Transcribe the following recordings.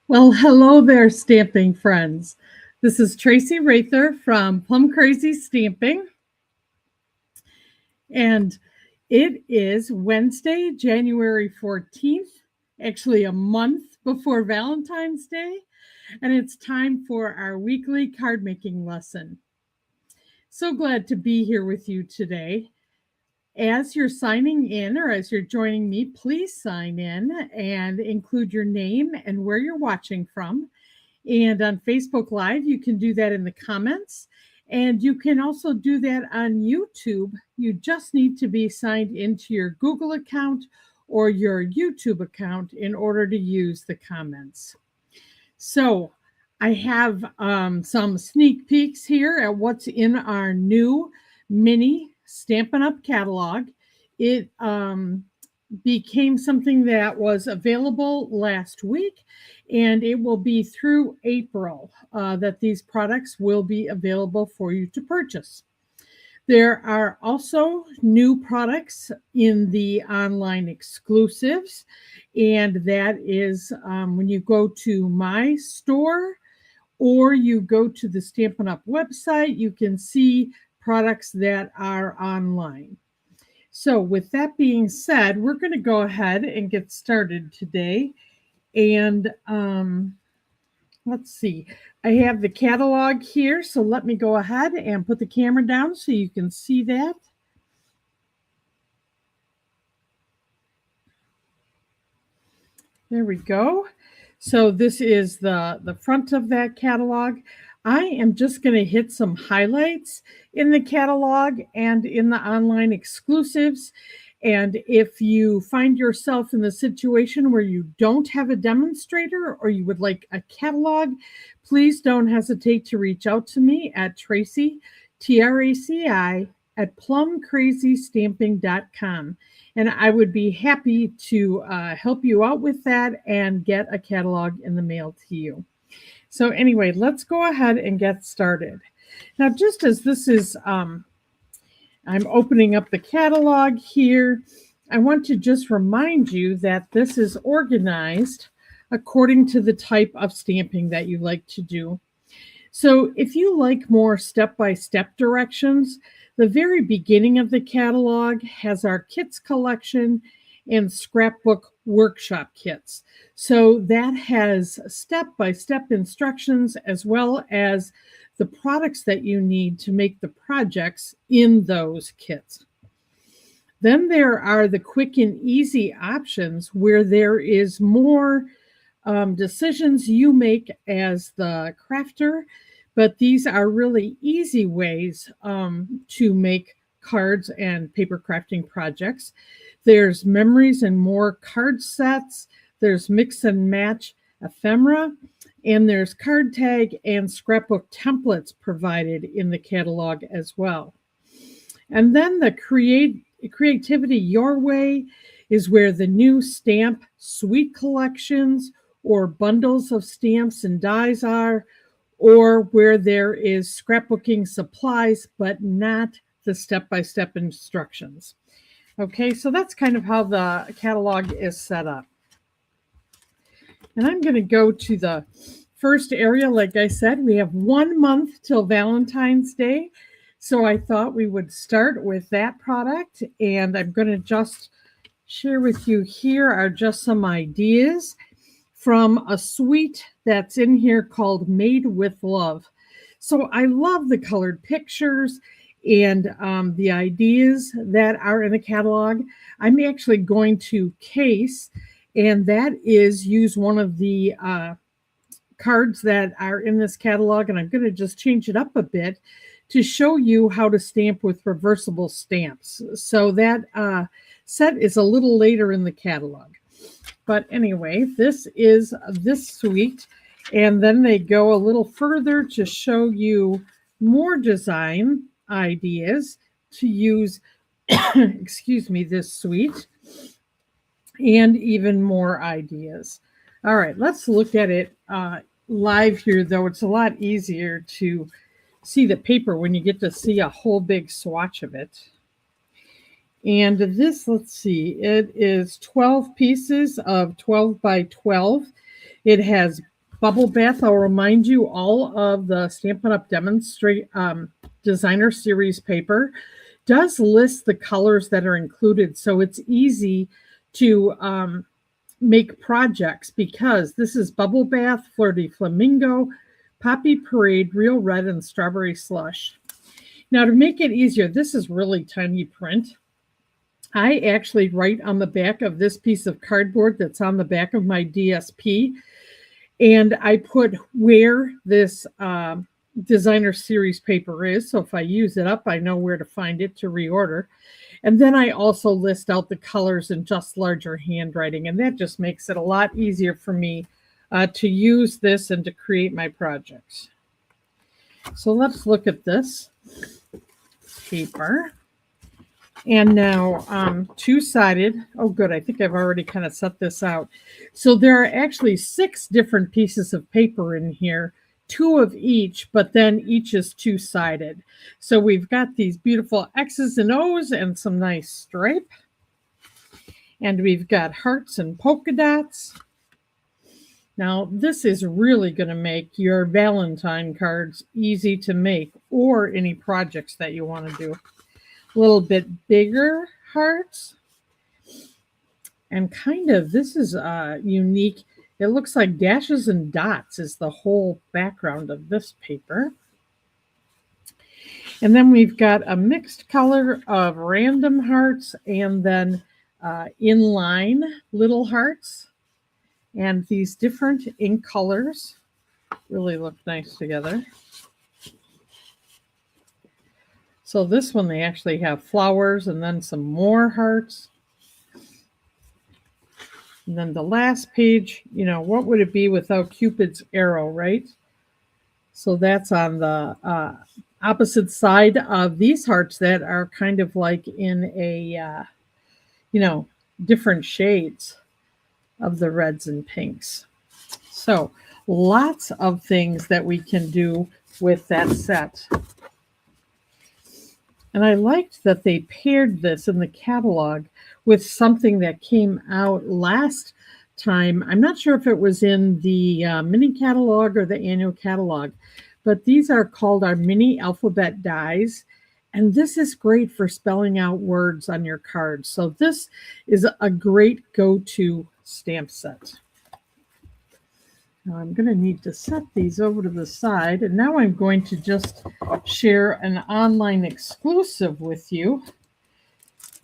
Well, hello there, stamping friends. This is Traci Raether from Plum Crazy Stamping, and it is Wednesday, January 14th, actually a month before Valentine's Day, and it's time for our weekly card making lesson. So glad to be here with you today. As you're signing in or as you're joining me, please sign in and include your name and where you're watching from. And on Facebook Live, you can do that in the comments. And you can also do that on YouTube. You just need to be signed into your Google account or your YouTube account in order to use the comments. So I have some sneak peeks here at what's in our new mini Stampin' Up catalog. It became something that was available last week, and it will be through April that these products will be available for you to purchase. There are also new products in the online exclusives, and that is when you go to my store or you go to the Stampin' Up website, you can see products that are online. So with that being said, we're going to go ahead and get started today. And let's see, I have the catalog here. So let me go ahead and put the camera down so you can see that. There we go. So this is the front of that catalog. I am just going to hit some highlights in the catalog and in the online exclusives. And if you find yourself in the situation where you don't have a demonstrator or you would like a catalog, please don't hesitate to reach out to me at Traci, Traci, at plumcrazystamping.com. And I would be happy to help you out with that and get a catalog in the mail to you. So anyway, let's go ahead and get started. Now, just as this is, I'm opening up the catalog here, I want to just remind you that this is organized according to the type of stamping that you like to do. So if you like more step-by-step directions, the very beginning of the catalog has our kits collection and scrapbook workshop kits. So that has step-by-step instructions as well as the products that you need to make the projects in those kits. Then there are the quick and easy options where there is more decisions you make as the crafter, but these are really easy ways to make cards and paper crafting projects. There's memories and more card sets. There's mix and match ephemera, and there's card tag and scrapbook templates provided in the catalog as well. And then the Creativity Your Way is where the new stamp suite collections or bundles of stamps and dies are, or where there is scrapbooking supplies, but not the step-by-step instructions. Okay, so that's kind of how the catalog is set up. And I'm going to go to the first area. Like I said, we have 1 month till Valentine's Day. So I thought we would start with that product. And I'm going to just share with you here are just some ideas from a suite that's in here called Made with Love. So I love the colored pictures and the ideas that are in the catalog. I'm actually going to case, and that is use one of the cards that are in this catalog, and I'm going to just change it up a bit to show you how to stamp with reversible stamps. So that set is a little later in the catalog. But anyway, this is this suite, and then they go a little further to show you more design ideas to use, excuse me, this suite, and even more ideas. All right, let's look at it live here, though. It's a lot easier to see the paper when you get to see a whole big swatch of it. And this, let's see, it is 12 pieces of 12 by 12. It has Bubble Bath, I'll remind you all of the Stampin' Up! Designer Series paper does list the colors that are included, so it's easy to make projects because this is Bubble Bath, Flirty Flamingo, Poppy Parade, Real Red, and Strawberry Slush. Now, to make it easier, this is really tiny print. I actually write on the back of this piece of cardboard that's on the back of my DSP, and I put where this designer series paper is. So if I use it up, I know where to find it to reorder. And then I also list out the colors in just larger handwriting, and that just makes it a lot easier for me to use this and to create my projects. So let's look at this paper. And now two-sided. Oh, good. I think I've already kind of set this out. So there are actually 6 different pieces of paper in here, 2 of each, but then each is two-sided. So we've got these beautiful X's and O's and some nice stripe. And we've got hearts and polka dots. Now, this is really going to make your Valentine cards easy to make, or any projects that you want to do. A little bit bigger hearts. And kind of, this is unique. It looks like dashes and dots is the whole background of this paper. And then we've got a mixed color of random hearts and then inline little hearts. And these different ink colors really look nice together. So this one, they actually have flowers and then some more hearts. And then the last page, you know, what would it be without Cupid's arrow, right? So that's on the opposite side of these hearts that are kind of like in a, you know, different shades of the reds and pinks. So lots of things that we can do with that set. And I liked that they paired this in the catalog with something that came out last time. I'm not sure if it was in the mini catalog or the annual catalog, but these are called our mini alphabet dies. And this is great for spelling out words on your cards. So this is a great go-to stamp set. Now I'm going to need to set these over to the side, and now I'm going to just share an online exclusive with you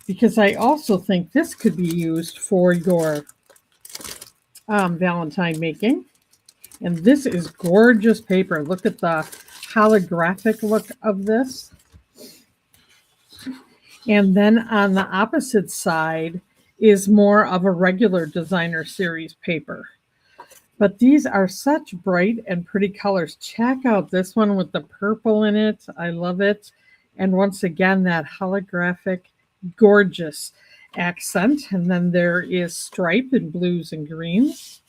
because I also think this could be used for your Valentine making. And this is gorgeous paper. Look at the holographic look of this. And then on the opposite side is more of a regular designer series paper. But these are such bright and pretty colors. Check out this one with the purple in it. I love it. And once again, that holographic, gorgeous accent. And then there is stripe in blues and greens.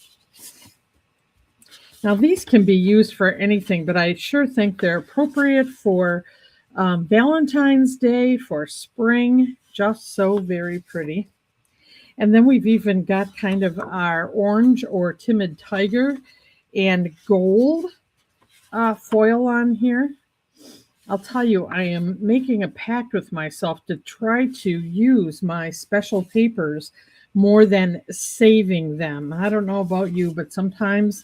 Now, these can be used for anything, but I sure think they're appropriate for Valentine's Day, for spring. Just so very pretty. And then we've even got kind of our orange or timid tiger and gold foil on here. I'll tell you, I am making a pact with myself to try to use my special papers more than saving them. I don't know about you, but sometimes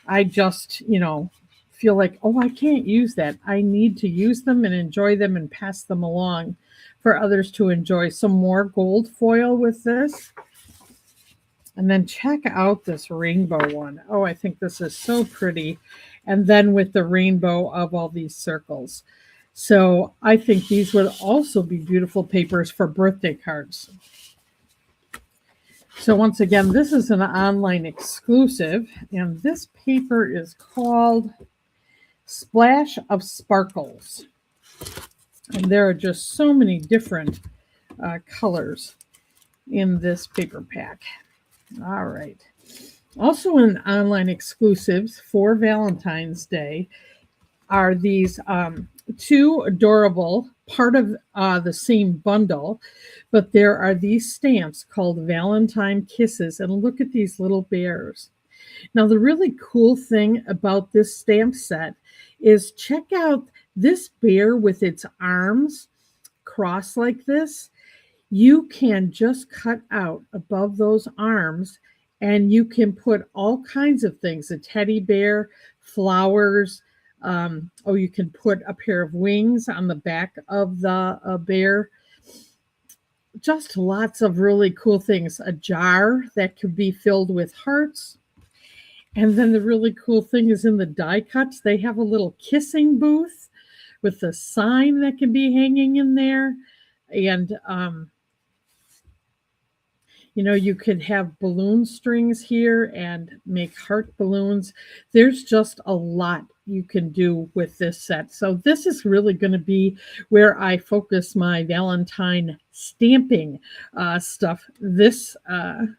I just, you know, feel like, oh, I can't use that. I need to use them and enjoy them and pass them along for others to enjoy. Some more gold foil with this. And then check out this rainbow one. Oh, I think this is so pretty. And then with the rainbow of all these circles. So I think these would also be beautiful papers for birthday cards. So once again, this is an online exclusive. And this paper is called Splash of Sparkles. And there are just so many different colors in this paper pack. All right. Also in online exclusives for Valentine's Day are these 2 adorable, part of the same bundle, but there are these stamps called Valentine Kisses. And look at these little bears. Now, the really cool thing about this stamp set is check out this bear with its arms crossed like this. You can just cut out above those arms and you can put all kinds of things, a teddy bear, flowers. You can put a pair of wings on the back of the bear. Just lots of really cool things. A jar that could be filled with hearts. And then the really cool thing is in the die cuts, they have a little kissing booth with a sign that can be hanging in there. And you could have balloon strings here and make heart balloons. There's just a lot you can do with this set. So this is really going to be where I focus my Valentine stamping stuff this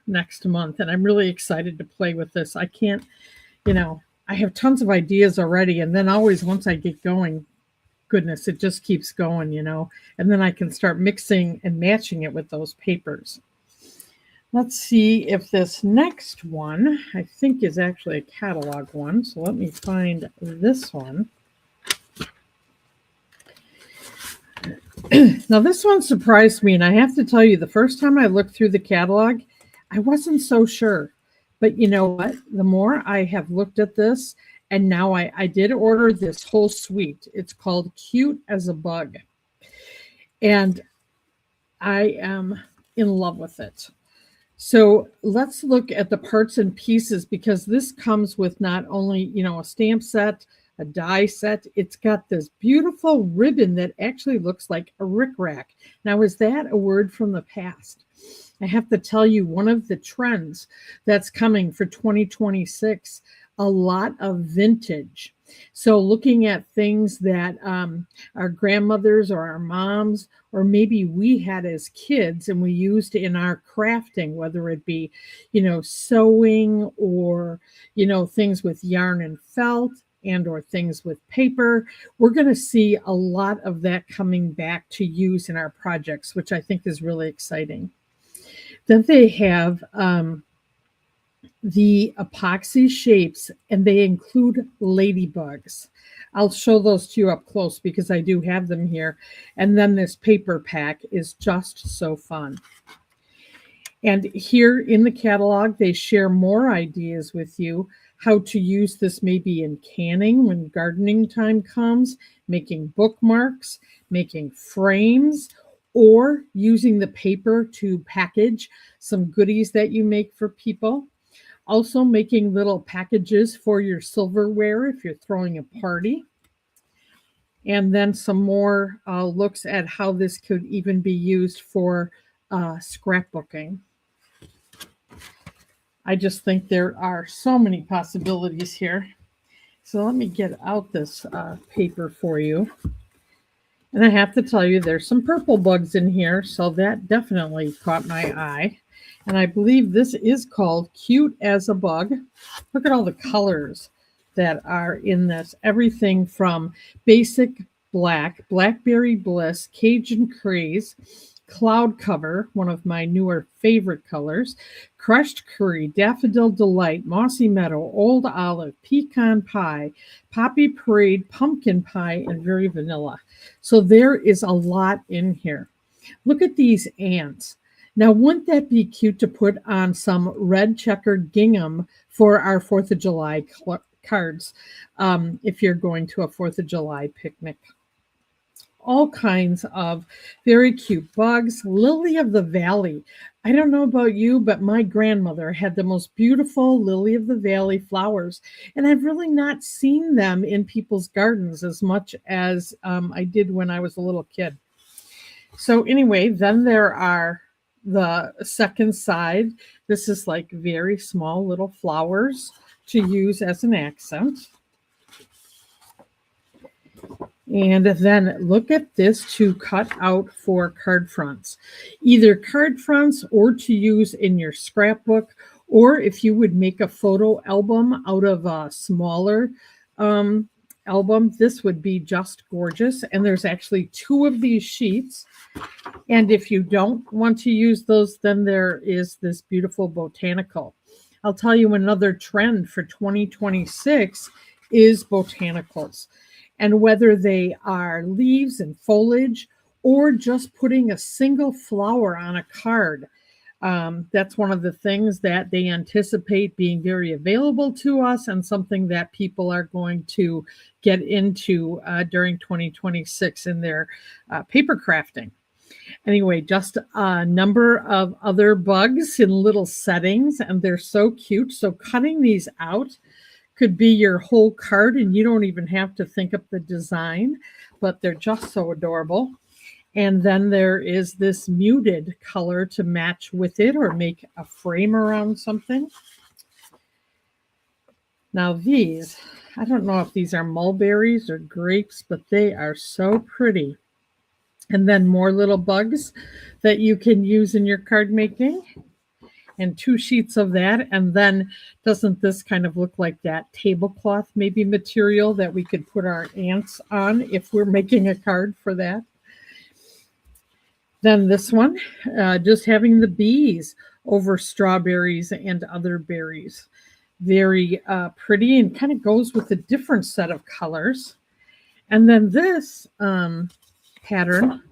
next month. And I'm really excited to play with this. I can't, I have tons of ideas already. And then always once I get going, goodness, it just keeps going, and then I can start mixing and matching it with those papers. Let's see if this next one, I think, is actually a catalog one. So let me find this one. Now, this one surprised me. And I have to tell you, the first time I looked through the catalog, I wasn't so sure. But you know what? The more I have looked at this, and now I did order this whole suite. It's called Cute as a Bug. And I am in love with it. So let's look at the parts and pieces, because this comes with not only, a stamp set, a die set, it's got this beautiful ribbon that actually looks like a rickrack. Now, is that a word from the past? I have to tell you, one of the trends that's coming for 2026, a lot of vintage. So looking at things that our grandmothers or our moms, or maybe we had as kids and we used in our crafting, whether it be, sewing or, things with yarn and felt and or things with paper. We're going to see a lot of that coming back to use in our projects, which I think is really exciting. Then they have the epoxy shapes, and they include ladybugs. I'll show those to you up close because I do have them here. And then this paper pack is just so fun. And here in the catalog, they share more ideas with you how to use this maybe in canning when gardening time comes, making bookmarks, making frames, or using the paper to package some goodies that you make for people. Also making little packages for your silverware if you're throwing a party. And then some more looks at how this could even be used for scrapbooking. I just think there are so many possibilities here. So let me get out this paper for you. And I have to tell you, there's some purple bugs in here, so that definitely caught my eye. And I believe this is called Cute as a Bug. Look at all the colors that are in this. Everything from basic black, blackberry bliss, Cajun craze, cloud cover, one of my newer favorite colors, crushed curry, daffodil delight, mossy meadow, old olive, pecan pie, poppy parade, pumpkin pie, and very vanilla. So there is a lot in here. Look at these ants. Now, wouldn't that be cute to put on some red checkered gingham for our 4th of July cards if you're going to a 4th of July picnic? All kinds of very cute bugs. Lily of the Valley. I don't know about you, but my grandmother had the most beautiful lily of the valley flowers. And I've really not seen them in people's gardens as much as I did when I was a little kid. So anyway, then there are the second side. This is like very small little flowers to use as an accent. And then look at this to cut out for card fronts. Either card fronts or to use in your scrapbook, or if you would make a photo album out of a smaller album, this would be just gorgeous. And there's actually 2 of these sheets. And if you don't want to use those, then there is this beautiful botanical. I'll tell you another trend for 2026 is botanicals. And whether they are leaves and foliage or just putting a single flower on a card, that's one of the things that they anticipate being very available to us and something that people are going to get into during 2026 in their paper crafting. Anyway, just a number of other bugs in little settings, and they're so cute. So cutting these out could be your whole card, and you don't even have to think up the design, but they're just so adorable. And then there is this muted color to match with it or make a frame around something. Now these, I don't know if these are mulberries or grapes, but they are so pretty. And then more little bugs that you can use in your card making. And 2 sheets of that. And then doesn't this kind of look like that tablecloth maybe material that we could put our ants on if we're making a card for that? Then this one, just having the bees over strawberries and other berries. Very pretty and kind of goes with a different set of colors. And then this pattern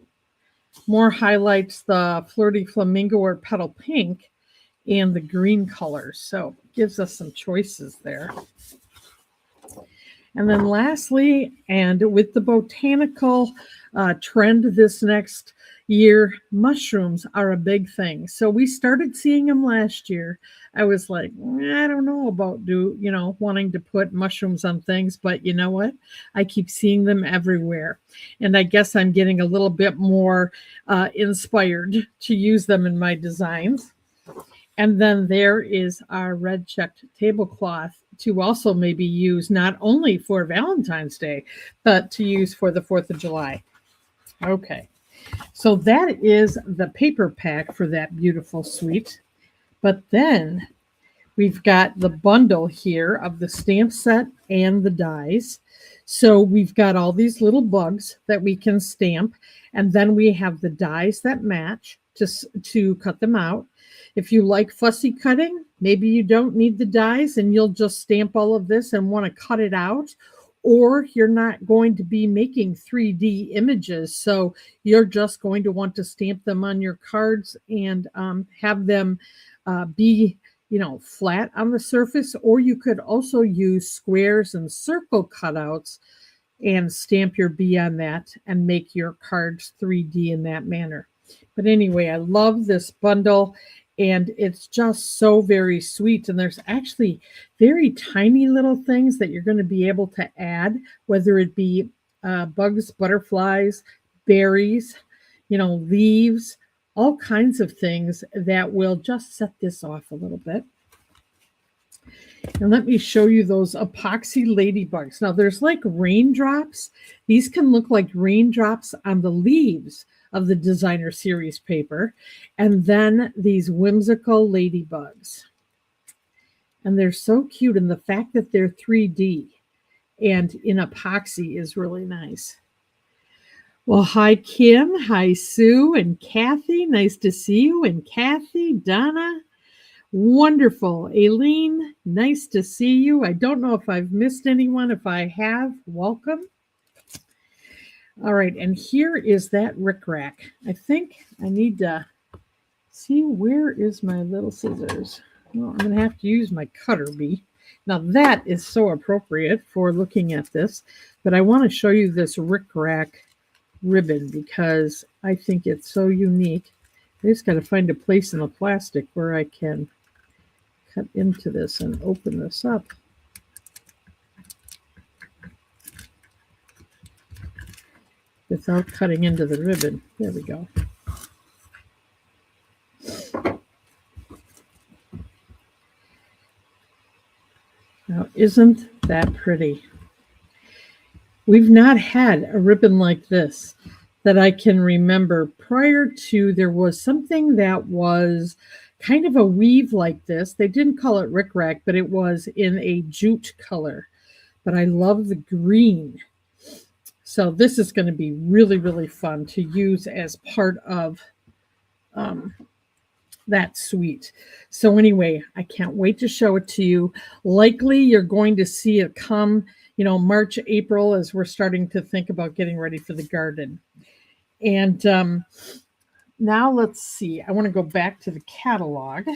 more highlights the flirty flamingo or petal pink and the green colors. So gives us some choices there. And then lastly, and with the botanical trend this next year, mushrooms are a big thing. So we started seeing them last year. I was like, I don't know about wanting to put mushrooms on things, but you know what? I keep seeing them everywhere. And I guess I'm getting a little bit more inspired to use them in my designs. And then there is our red checked tablecloth to also maybe use not only for Valentine's Day, but to use for the 4th of July. Okay, so that is the paper pack for that beautiful suite. But then we've got the bundle here of the stamp set and the dies. So we've got all these little bugs that we can stamp, and then we have the dies that match to cut them out. If you like fussy cutting, maybe you don't need the dies and you'll just stamp all of this and want to cut it out, or you're not going to be making 3D images, so you're just going to want to stamp them on your cards and have them be flat on the surface, or you could also use squares and circle cutouts and stamp your bee on that and make your cards 3D in that manner. But anyway, I love this bundle. And it's just so very sweet. And there's actually very tiny little things that you're going to be able to add, whether it be bugs, butterflies, berries, leaves, all kinds of things that will just set this off a little bit. And let me show you those epoxy ladybugs. Now there's like raindrops. These can look like raindrops on the leaves of the designer series paper, and then these whimsical ladybugs. And they're so cute, and the fact that they're 3D and in epoxy is really nice. Well, hi Kim, hi Sue and Kathy, nice to see you. And Kathy, Donna, wonderful. Aileen, nice to see you. I don't know if I've missed anyone. If I have, welcome. All right, and here is that rickrack. I think I need to see, where is my little scissors? Well, I'm going to have to use my cutter bee. Now that is so appropriate for looking at this, but I want to show you this rickrack ribbon because I think it's so unique. I just got to find a place in the plastic where I can cut into this and open this up. Without cutting into the ribbon. There we go. Now, isn't that pretty? We've not had a ribbon like this that I can remember. Prior to, there was something that was kind of a weave like this. They didn't call it rickrack, but it was in a jute color. But I love the green. So this is going to be really, really fun to use as part of that sweet. So anyway, I can't wait to show it to you. Likely you're going to see it come, March, April, as we're starting to think about getting ready for the garden. And now let's see. I want to go back to the catalog.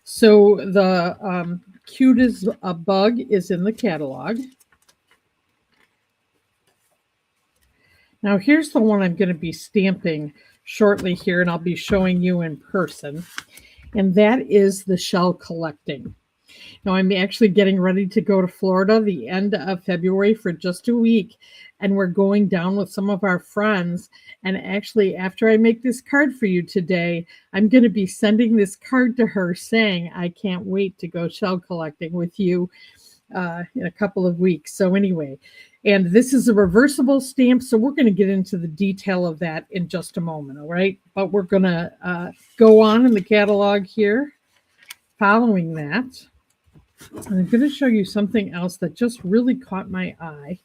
So the Cute as a Bug is in the catalog. Now here's the one I'm going to be stamping shortly here, and I'll be showing you in person. And that is the shell collecting. Now I'm actually getting ready to go to Florida the end of February for just a week. And we're going down with some of our friends. And actually, after I make this card for you today, I'm going to be sending this card to her saying, I can't wait to go shell collecting with you in a couple of weeks. So anyway, and this is a reversible stamp. So we're going to get into the detail of that in just a moment. All right. But we're going to go on in the catalog here following that. I'm going to show you something else that just really caught my eye.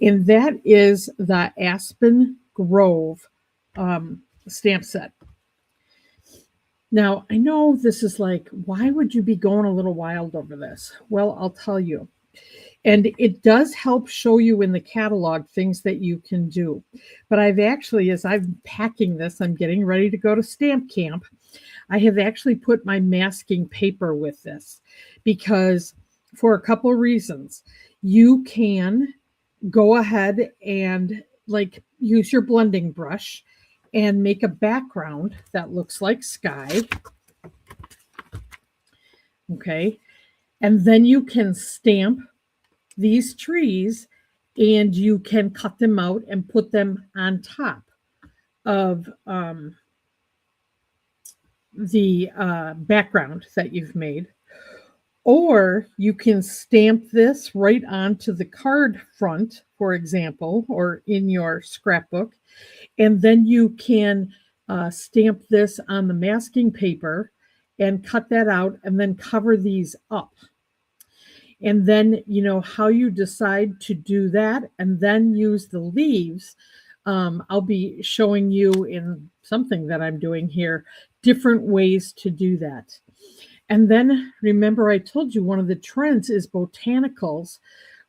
And that is the Aspen Grove stamp set. Now, I know this is like, why would you be going a little wild over this? Well, I'll tell you. And it does help show you in the catalog things that you can do. But I've actually, as I'm packing this, I'm getting ready to go to stamp camp. I have actually put my masking paper with this because for a couple of reasons. You can go ahead and like use your blending brush and make a background that looks like sky. Okay. And then you can stamp these trees and you can cut them out and put them on top of the background that you've made. Or you can stamp this right onto the card front, for example, or in your scrapbook. And then you can stamp this on the masking paper and cut that out and then cover these up. And then, how you decide to do that and then use the leaves. I'll be showing you in something that I'm doing here, different ways to do that. And then remember, I told you one of the trends is botanicals.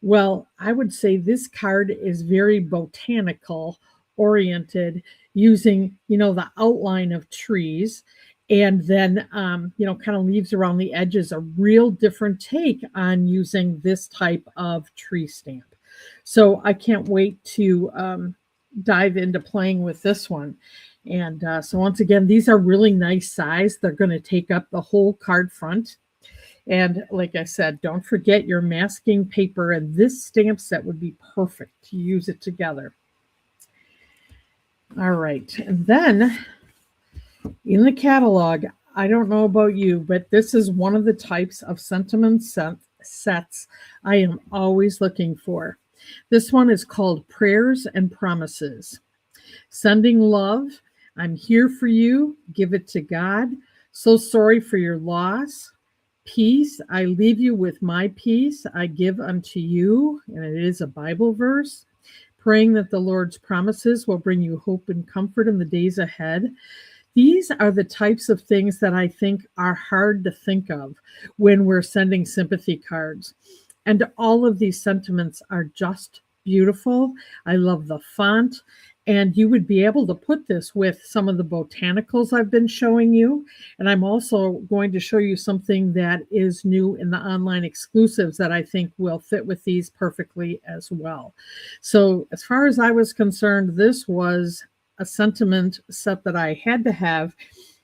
Well, I would say this card is very botanical oriented, using, the outline of trees and then, kind of leaves around the edges, a real different take on using this type of tree stamp. So I can't wait to dive into playing with this one. And so once again, these are really nice size. They're going to take up the whole card front. And like I said, don't forget your masking paper, and this stamp set would be perfect to use it together. All right. And then in the catalog, I don't know about you, but this is one of the types of sentiment sets I am always looking for. This one is called Prayers and Promises. Sending love. I'm here for you. Give it to God. So sorry for your loss. Peace. I leave you with my peace. I give unto you. And it is a Bible verse. Praying that the Lord's promises will bring you hope and comfort in the days ahead. These are the types of things that I think are hard to think of when we're sending sympathy cards. And all of these sentiments are just beautiful. I love the font. And you would be able to put this with some of the botanicals I've been showing you. And I'm also going to show you something that is new in the online exclusives that I think will fit with these perfectly as well. So as far as I was concerned, this was a sentiment set that I had to have.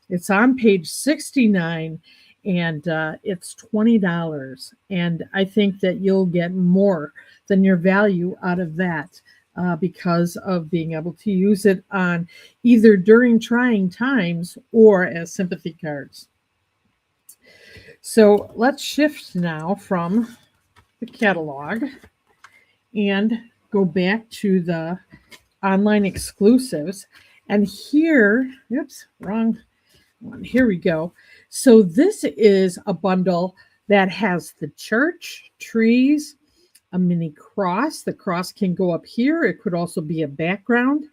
It's on page 69 and it's $20. And I think that you'll get more than your value out of that. Because of being able to use it on either during trying times or as sympathy cards. So let's shift now from the catalog and go back to the online exclusives. And here, oops, wrong one. Here we go. So this is a bundle that has the church, trees, a mini cross. The cross can go up here. It could also be a background.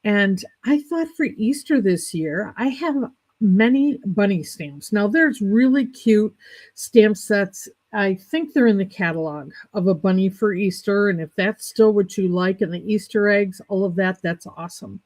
And I thought for Easter this year, I have many bunny stamps. Now, there's really cute stamp sets. I think they're in the catalog of a bunny for Easter. And if that's still what you like, and the Easter eggs, all of that, that's awesome.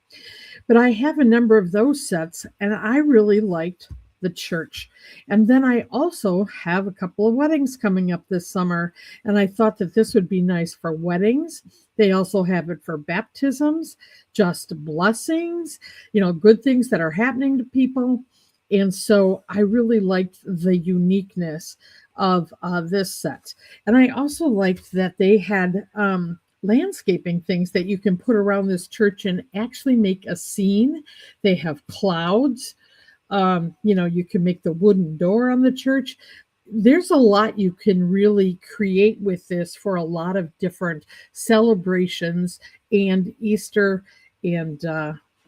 But I have a number of those sets, and I really liked the church. And then I also have a couple of weddings coming up this summer, and I thought that this would be nice for weddings. They also have it for baptisms, just blessings, good things that are happening to people. And so I really liked the uniqueness of this set. And I also liked that they had landscaping things that you can put around this church and actually make a scene. They have clouds. You can make the wooden door on the church. There's a lot you can really create with this for a lot of different celebrations and Easter, and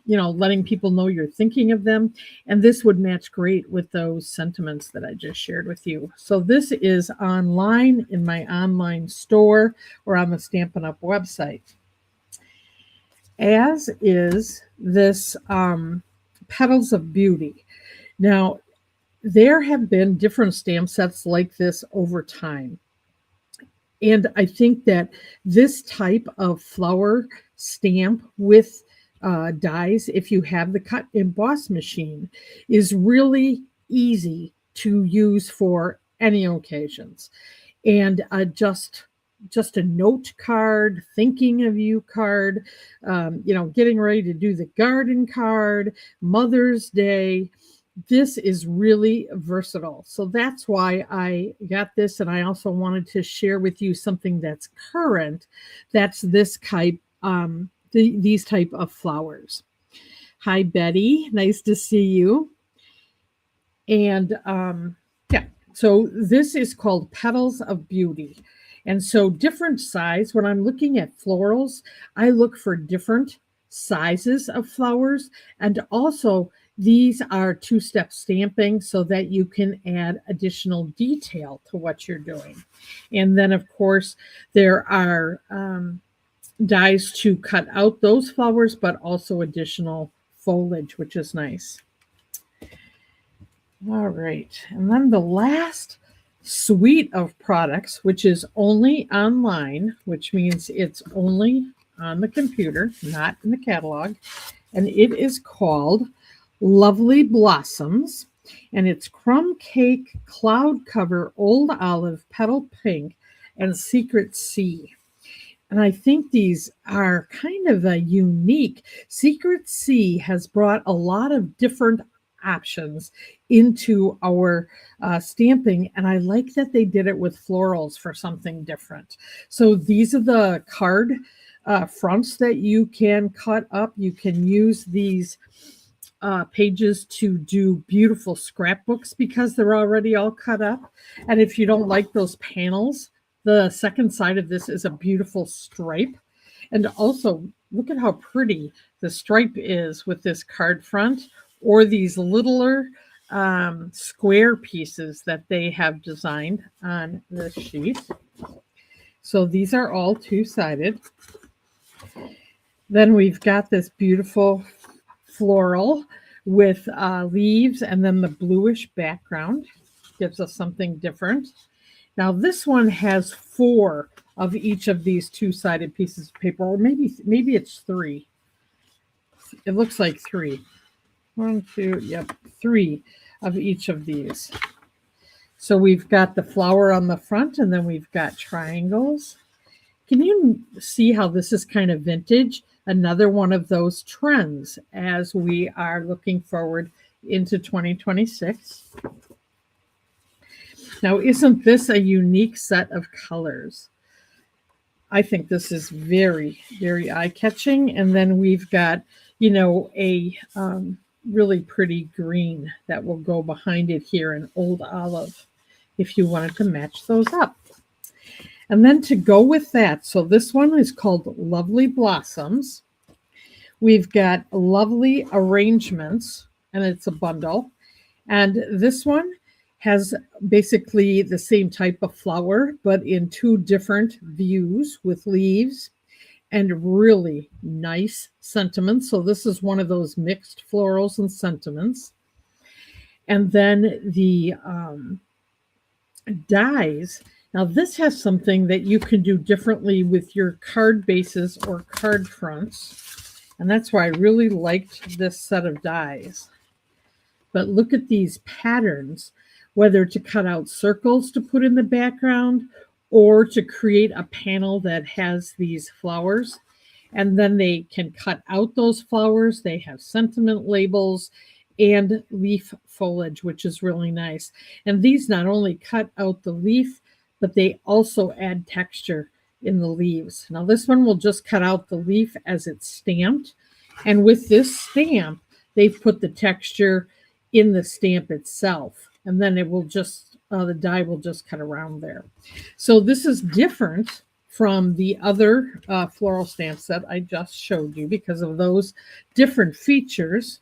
letting people know you're thinking of them. And this would match great with those sentiments that I just shared with you. So this is online in my online store or on the Stampin' Up website. As is this Petals of Beauty. Now, there have been different stamp sets like this over time. And I think that this type of flower stamp with dies, if you have the cut emboss machine, is really easy to use for any occasions. And just a note card, thinking of you card, getting ready to do the garden card, Mother's Day. This is really versatile. So that's why I got this. And I also wanted to share with you something that's current. That's this type, these type of flowers. Hi, Betty. Nice to see you. And so this is called Petals of Beauty. And so different size, when I'm looking at florals, I look for different sizes of flowers. And also these are two-step stamping so that you can add additional detail to what you're doing. And then, of course, there are dies to cut out those flowers, but also additional foliage, which is nice. All right. And then the last suite of products, which is only online, which means it's only on the computer, not in the catalog. And it is called Lovely Blossoms. And it's Crumb Cake, Cloud Cover, Old Olive, Petal Pink, and Secret Sea. And I think these are kind of a unique. Secret Sea has brought a lot of different options into our stamping, and I like that they did it with florals for something different. So these are the card fronts that you can cut up. You can use these pages to do beautiful scrapbooks because they're already all cut up. And if you don't like those panels, the second side of this is a beautiful stripe. And also, look at how pretty the stripe is with this card front, or these littler square pieces that they have designed on this sheet. So these are all two-sided. Then we've got this beautiful floral with leaves and then the bluish background. Gives us something different. Now this one has 4 of each of these two-sided pieces of paper, or maybe it's 3. It looks like 3. 1, 2, yep, 3 of each of these. So we've got the flower on the front, and then we've got triangles. Can you see how this is kind of vintage? Another one of those trends as we are looking forward into 2026. Now, isn't this a unique set of colors? I think this is very, very eye-catching. And then we've got, a really pretty green that will go behind it here, an old olive, if you wanted to match those up. And then to go with that, so this one is called Lovely Blossoms. We've got Lovely Arrangements, and it's a bundle. And this one has basically the same type of flower, but in 2 different views with leaves and really nice sentiments. So this is one of those mixed florals and sentiments. And then the dies. Now this has something that you can do differently with your card bases or card fronts. And that's why I really liked this set of dies. But look at these patterns, whether to cut out circles to put in the background or to create a panel that has these flowers. And then they can cut out those flowers. They have sentiment labels and leaf foliage, which is really nice. And these not only cut out the leaf, but they also add texture in the leaves. Now this one will just cut out the leaf as it's stamped. And with this stamp, they've put the texture in the stamp itself. And then it will just, the die will just cut around there. So this is different from the other floral stamps that I just showed you because of those different features.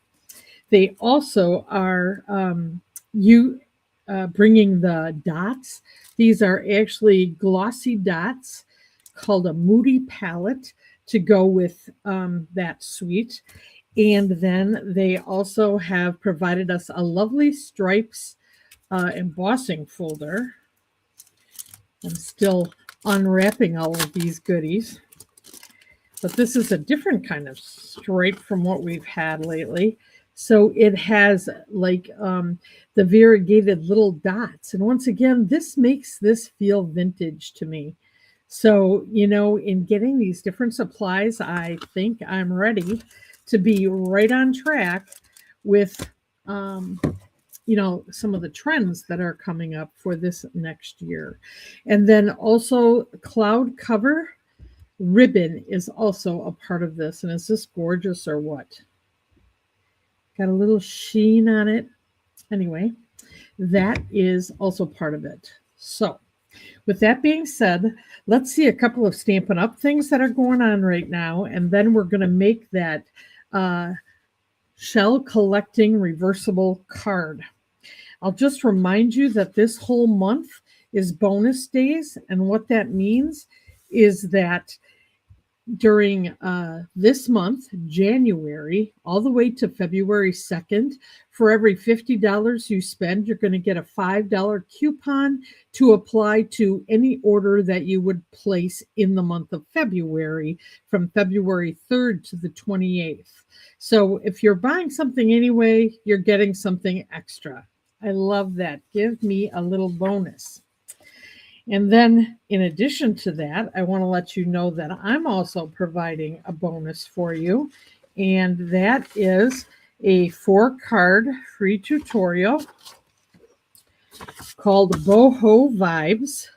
They also are bringing the dots. These are actually glossy dots called a moody palette to go with that suite. And then they also have provided us a lovely stripes embossing folder. I'm still unwrapping all of these goodies. But this is a different kind of stripe from what we've had lately. So it has like the variegated little dots. And once again, this makes this feel vintage to me. So, you know, in getting these different supplies, I think I'm ready to be right on track with, you know, some of the trends that are coming up for this next year. And then also cloud cover ribbon is also a part of this. And is this gorgeous or what? Got a little sheen on it. Anyway, that is also part of it. So with that being said, let's see a couple of Stampin' Up things that are going on right now. And then we're going to make that shell collecting reversible card. I'll just remind you that this whole month is bonus days. And what that means is that during this month, January, all the way to February 2nd, for every $50 you spend, you're going to get a $5 coupon to apply to any order that you would place in the month of February, from February 3rd to the 28th. So if you're buying something anyway, you're getting something extra. I love that. Give me a little bonus. And then in addition to that, I want to let you know that I'm also providing a bonus for you. And that is a 4-card free tutorial called Boho Vibes.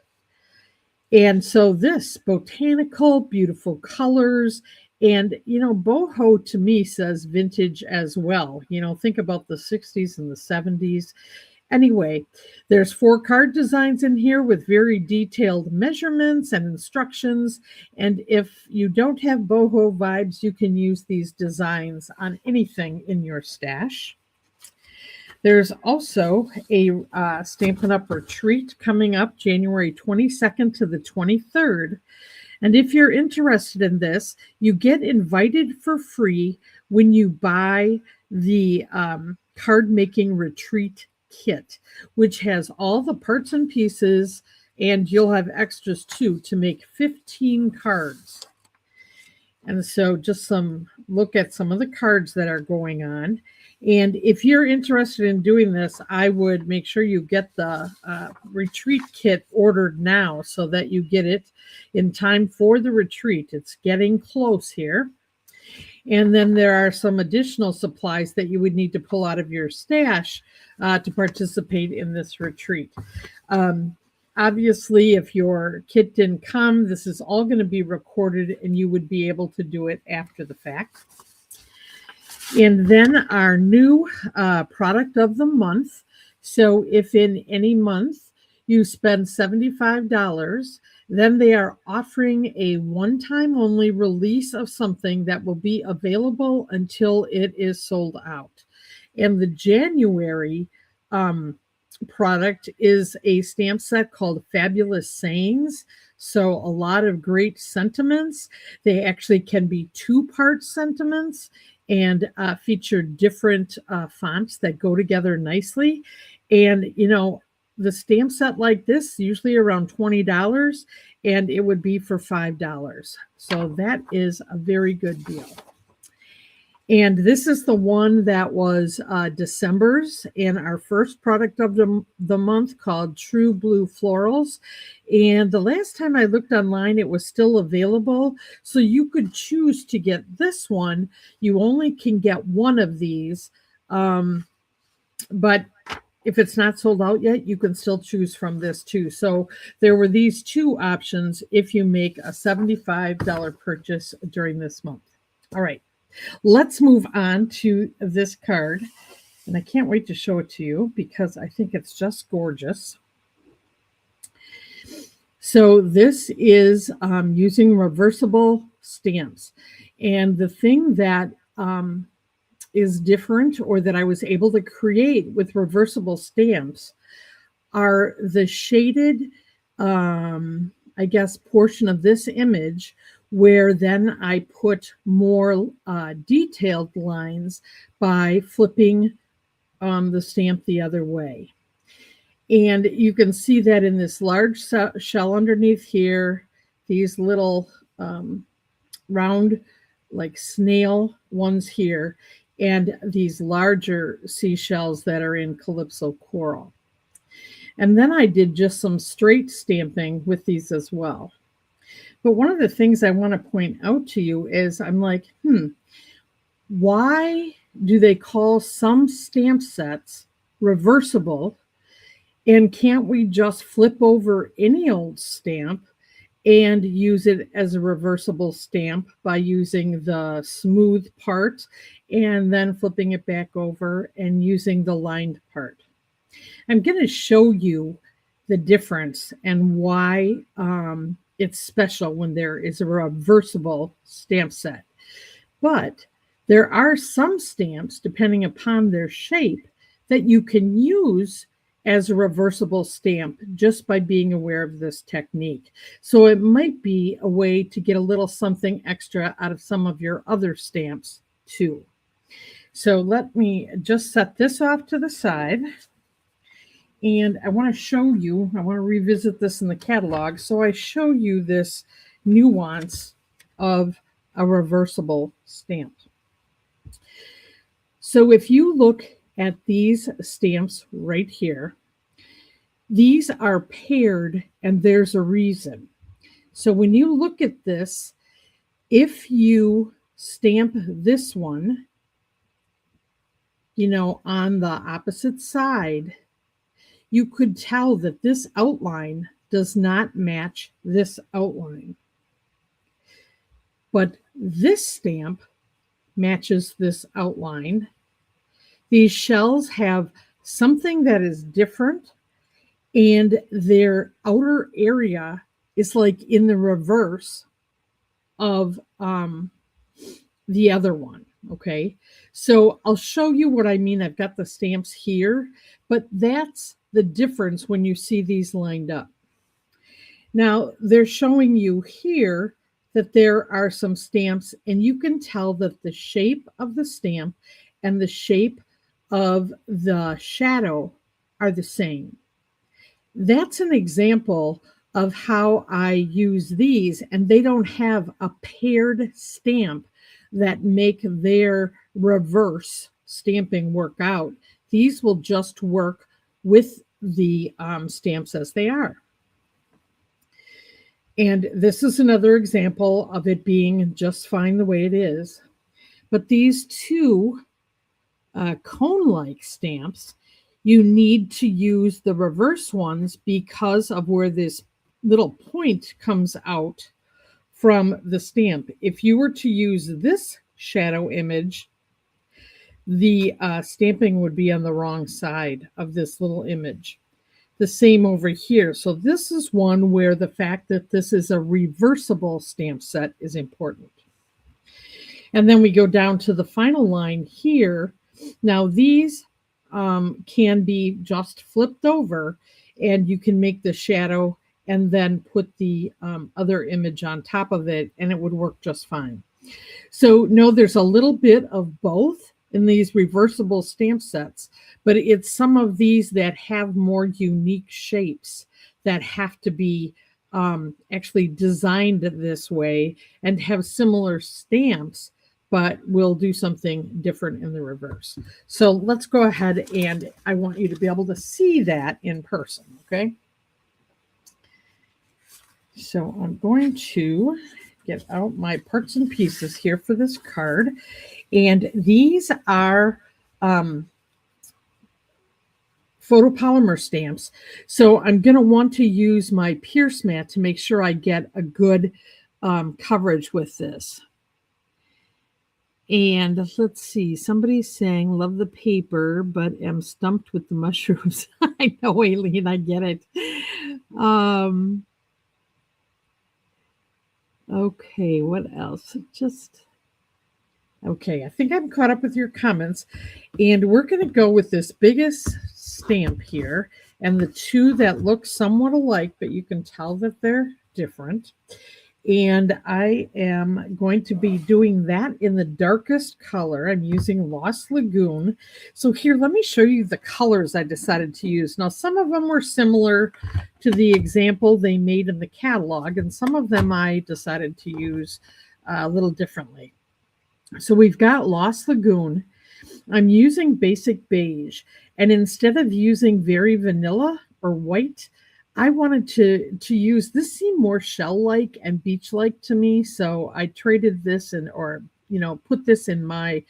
And so this botanical, beautiful colors. And, you know, boho to me says vintage as well. You know, think about the 60s and the 70s. Anyway, there's 4 card designs in here with very detailed measurements and instructions. And if you don't have boho vibes, you can use these designs on anything in your stash. There's also a Stampin' Up! Retreat coming up January 22nd to the 23rd. And if you're interested in this, you get invited for free when you buy the card making retreat kit, which has all the parts and pieces, and you'll have extras too to make 15 cards. And so just some look at some of the cards that are going on. And if you're interested in doing this, I would make sure you get the retreat kit ordered now so that you get it in time for the retreat. It's getting close here. And then there are some additional supplies that you would need to pull out of your stash to participate in this retreat. Obviously, if your kit didn't come, this is all going to be recorded and you would be able to do it after the fact. And then our new product of the month. So if in any month you spend $75, then they are offering a one-time only release of something that will be available until it is sold out. And the January product is a stamp set called Fabulous Sayings. So a lot of great sentiments. They actually can be 2-part sentiments. and feature different fonts that go together nicely. And, the stamp set like this, usually around $20, and it would be for $5. So that is a very good deal. And this is the one that was December's and our first product of the month, called True Blue Florals. And the last time I looked online, it was still available. So you could choose to get this one. You only can get one of these. But if it's not sold out yet, you can still choose from this too. So there were these two options if you make a $75 purchase during this month. All right. Let's move on to this card. And I can't wait to show it to you because I think it's just gorgeous. So this is using reversible stamps. And the thing that is different, or that I was able to create with reversible stamps, are the shaded, I guess, portion of this image, where then I put more detailed lines by flipping the stamp the other way. And you can see that in this large shell underneath here, these little round, like snail ones here, and these larger seashells that are in Calypso Coral. And then I did just some straight stamping with these as well. But one of the things I want to point out to you is I'm like, why do they call some stamp sets reversible? And can't we just flip over any old stamp and use it as a reversible stamp by using the smooth part and then flipping it back over and using the lined part? I'm going to show you the difference and why it's special when there is a reversible stamp set. But there are some stamps, depending upon their shape, that you can use as a reversible stamp just by being aware of this technique. So it might be a way to get a little something extra out of some of your other stamps too. So let me just set this off to the side. And I want to show you, I want to revisit this in the catalog. So I show you this nuance of a reversible stamp. So if you look at these stamps right here, these are paired, and there's a reason. So when you look at this, if you stamp this one, on the opposite side, you could tell that this outline does not match this outline. But this stamp matches this outline. These shells have something that is different, and their outer area is like in the reverse of the other one. Okay, so I'll show you what I mean. I've got the stamps here, but that's the difference when you see these lined up. Now they're showing you here that there are some stamps, and you can tell that the shape of the stamp and the shape of the shadow are the same. That's an example of how I use these, and they don't have a paired stamp that make their reverse stamping work out. These will just work with the stamps as they are. And this is another example of it being just fine the way it is. But these two cone-like stamps, you need to use the reverse ones because of where this little point comes out from the stamp. If you were to use this shadow image, the stamping would be on the wrong side of this little image. The same over here. So this is one where the fact that this is a reversible stamp set is important. And then we go down to the final line here. Now these can be just flipped over, and you can make the shadow and then put the other image on top of it, and it would work just fine. So no, there's a little bit of both in these reversible stamp sets, but it's some of these that have more unique shapes that have to be actually designed this way and have similar stamps, but we'll do something different in the reverse. So let's go ahead, and I want you to be able to see that in person, okay? So I'm going to get out my parts and pieces here for this card. And these are photopolymer stamps. So I'm going to want to use my Pierce mat to make sure I get a good coverage with this. And let's see, somebody's saying, love the paper, but am stumped with the mushrooms. I know, Aileen, I get it. Okay, what else? Okay, I think I'm caught up with your comments. And we're going to go with this biggest stamp here and the two that look somewhat alike, but you can tell that they're different. And I am going to be doing that in the darkest color. I'm using Lost Lagoon. So here, let me show you the colors I decided to use. Now, some of them were similar to the example they made in the catalog, and some of them I decided to use a little differently. So we've got Lost Lagoon. I'm using basic beige, and instead of using very vanilla or white, I wanted to use, this seemed more shell-like and beach-like to me, so I traded this put this in my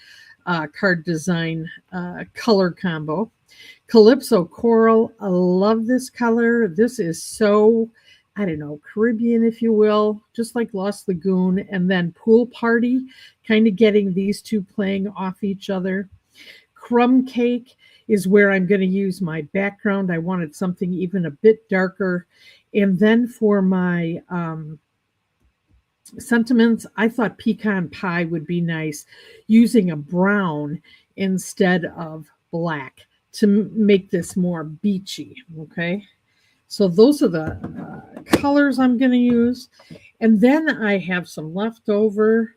card design color combo. Calypso Coral, I love this color. This is so, I don't know, Caribbean, if you will, just like Lost Lagoon. And then Pool Party, kind of getting these two playing off each other. Crumb Cake is where I'm going to use my background. I wanted something even a bit darker. And then for my sentiments, I thought Pecan Pie would be nice, using a brown instead of black to make this more beachy, okay? So those are the colors I'm going to use. And then I have some leftover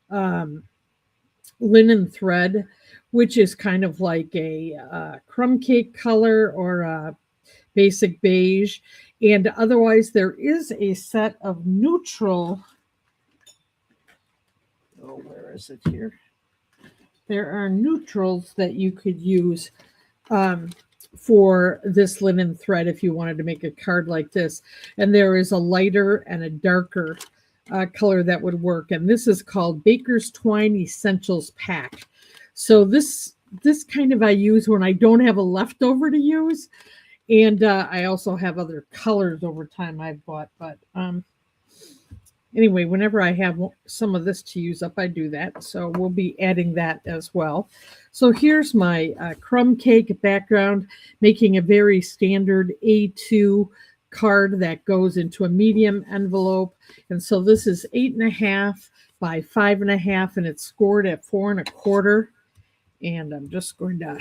linen thread, which is kind of like a crumb cake color or a basic beige. And otherwise, there is a set of neutral. Oh, where is it here? There are neutrals that you could use for this linen thread if you wanted to make a card like this. And there is a lighter and a darker color that would work. And this is called Baker's Twine Essentials Pack. So this kind of I use when I don't have a leftover to use. And I also have other colors over time I've bought. But anyway, whenever I have some of this to use up, I do that. So we'll be adding that as well. So here's my crumb cake background, making a very standard A2 card that goes into a medium envelope. And so this is 8.5 by 5.5, and it's scored at 4 1/4. And I'm just going to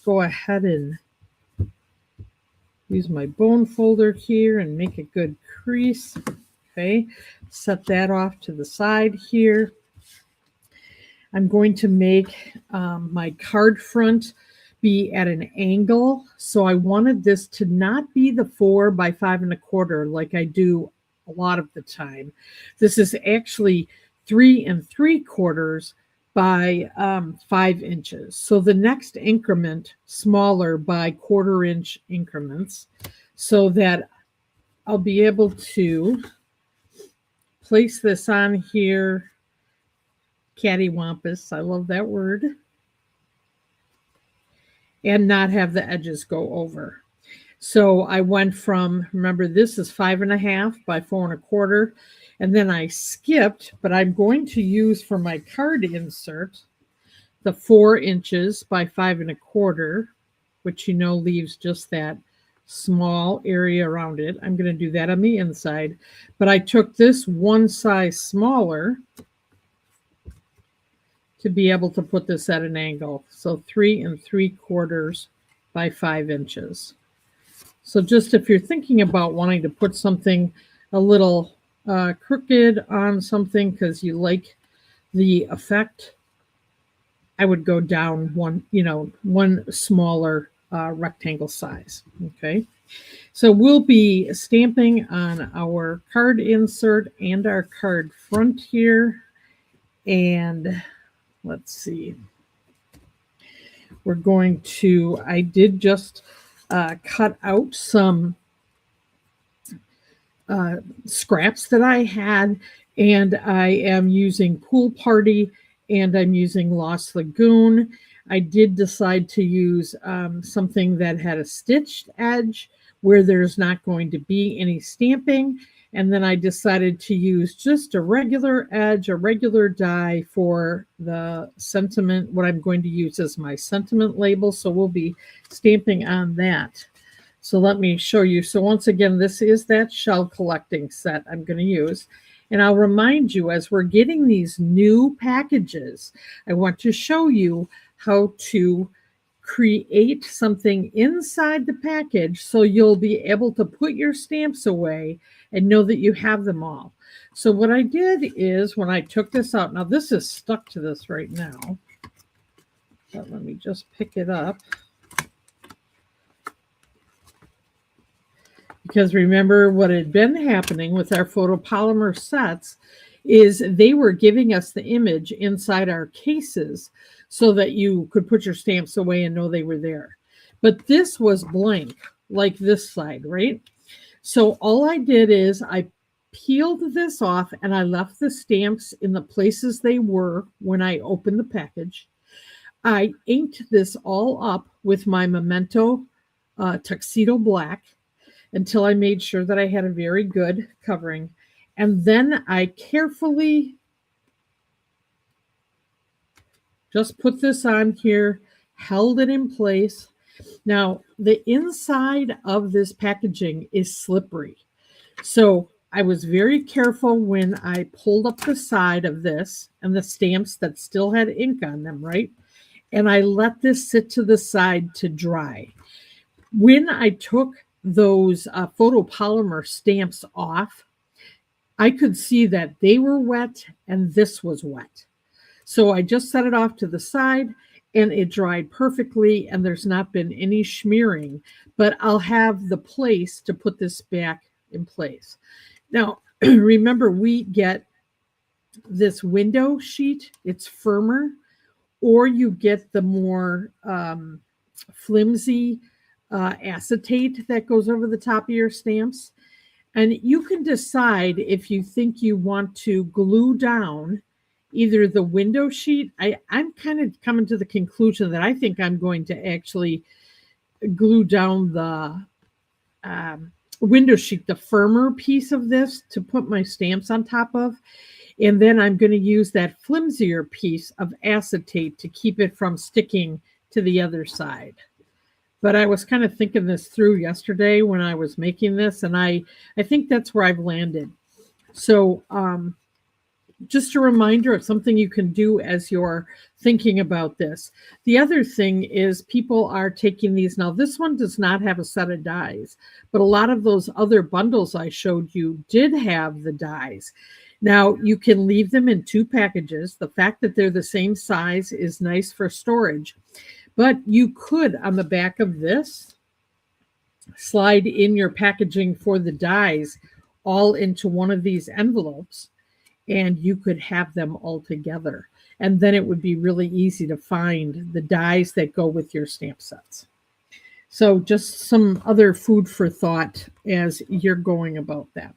go ahead and use my bone folder here and make a good crease. Okay, set that off to the side here. I'm going to make my card front be at an angle. So I wanted this to not be the 4 by 5 1/4 like I do a lot of the time. This is actually 3 3/4 by 5 inches. So the next increment smaller by 1/4 inch increments, so that I'll be able to place this on here cattywampus, I love that word, and not have the edges go over. So I went from, remember, this is 5.5 by 4 1/4, and then I skipped, but I'm going to use for my card insert the 4 inches by 5 1/4, which leaves just that small area around it. I'm going to do that on the inside, but I took this one size smaller to be able to put this at an angle. So 3 3/4 by 5 inches. So just if you're thinking about wanting to put something a little crooked on something because you like the effect, I would go down one smaller rectangle size. Okay. So we'll be stamping on our card insert and our card front here. And let's see. We're going to, I did just cut out some scraps that I had, and I am using Pool Party and I'm using Lost Lagoon. I did decide to use something that had a stitched edge where there's not going to be any stamping. And then I decided to use just a regular edge, a regular die for the sentiment, what I'm going to use as my sentiment label. So we'll be stamping on that. So let me show you. So once again, this is that shell collecting set I'm going to use. And I'll remind you, as we're getting these new packages, I want to show you how to create something inside the package so you'll be able to put your stamps away and know that you have them all. So what I did is when I took this out, now this is stuck to this right now, but let me just pick it up. Because remember what had been happening with our photopolymer sets is they were giving us the image inside our cases so that you could put your stamps away and know they were there. But this was blank, like this side, right? So all I did is I peeled this off and I left the stamps in the places they were when I opened the package. I inked this all up with my Memento Tuxedo Black until I made sure that I had a very good covering. And then I carefully just put this on here, held it in place. Now, the inside of this packaging is slippery. So I was very careful when I pulled up the side of this and the stamps that still had ink on them, right? And I let this sit to the side to dry. When I took those photopolymer stamps off, I could see that they were wet and this was wet. So I just set it off to the side and it dried perfectly and there's not been any smearing, but I'll have the place to put this back in place. Now, remember, we get this window sheet, it's firmer, or you get the more flimsy acetate that goes over the top of your stamps. And you can decide if you think you want to glue down either the window sheet. I'm kind of coming to the conclusion that I think I'm going to actually glue down the window sheet, the firmer piece of this, to put my stamps on top of. And then I'm going to use that flimsier piece of acetate to keep it from sticking to the other side. But I was kind of thinking this through yesterday when I was making this, and I think that's where I've landed. So just a reminder of something you can do as you're thinking about this. The other thing is people are taking these. Now, this one does not have a set of dies, but a lot of those other bundles I showed you did have the dies. Now, you can leave them in two packages. The fact that they're the same size is nice for storage. But you could, on the back of this, slide in your packaging for the dies all into one of these envelopes, and you could have them all together. And then it would be really easy to find the dies that go with your stamp sets. So just some other food for thought as you're going about that.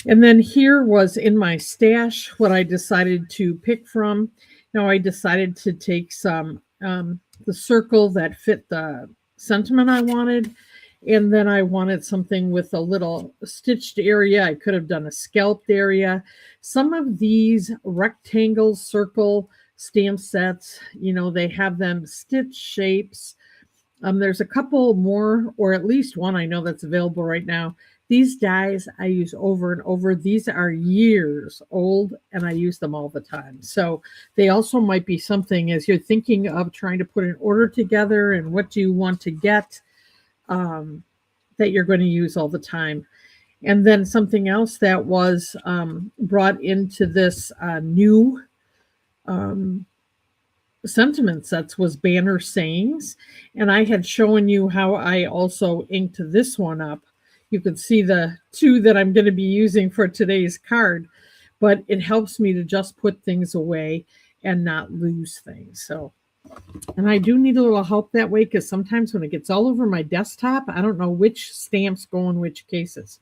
And then here was in my stash what I decided to pick from. Now I decided to take some the circle that fit the sentiment I wanted. And then I wanted something with a little stitched area. I could have done a scalped area. Some of these rectangle circle stamp sets, they have them stitch shapes. There's a couple more, or at least one I know that's available right now. These dies I use over and over. These are years old, and I use them all the time. So they also might be something as you're thinking of trying to put an order together and what do you want to get that you're going to use all the time. And then something else that was brought into this new um, sentiment sets was banner sayings. And I had shown you how I also inked this one up. You can see the two that I'm going to be using for today's card, but it helps me to just put things away and not lose things. So, and I do need a little help that way because sometimes when it gets all over my desktop, I don't know which stamps go in which cases.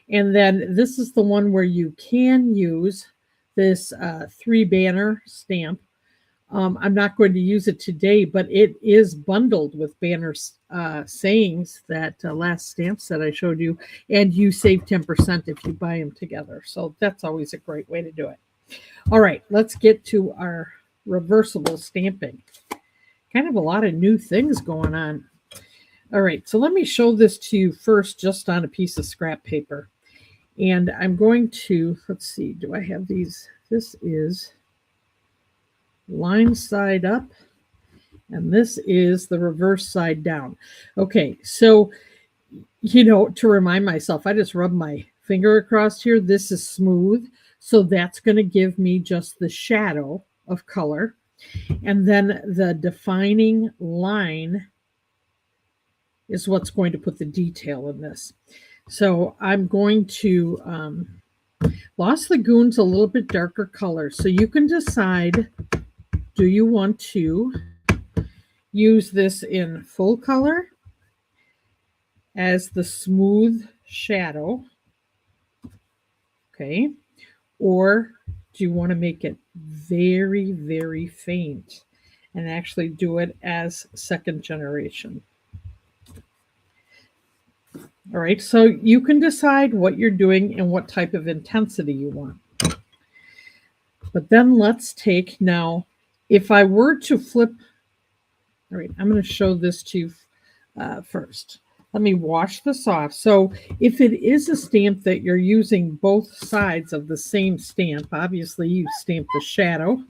And then this is the one where you can use this 3-banner stamp. I'm not going to use it today, but it is bundled with banner sayings, that last stamp set I showed you, and you save 10% if you buy them together. So that's always a great way to do it. All right, let's get to our reversible stamping. Kind of a lot of new things going on. All right, so let me show this to you first just on a piece of scrap paper. And I'm going to, let's see, do I have these? This is line side up, and this is the reverse side down. Okay, so, to remind myself, I just rub my finger across here. This is smooth, so that's going to give me just the shadow of color. And then the defining line is what's going to put the detail in this. So I'm going to Lost Lagoon's a little bit darker color. So you can decide, do you want to use this in full color as the smooth shadow? Okay. Or do you want to make it very, very faint and actually do it as second generation? All right, so you can decide what you're doing and what type of intensity you want. But then let's take now, if I were to flip, all right, I'm going to show this to you first. Let me wash this off. So if it is a stamp that you're using both sides of the same stamp, obviously you stamp the shadow.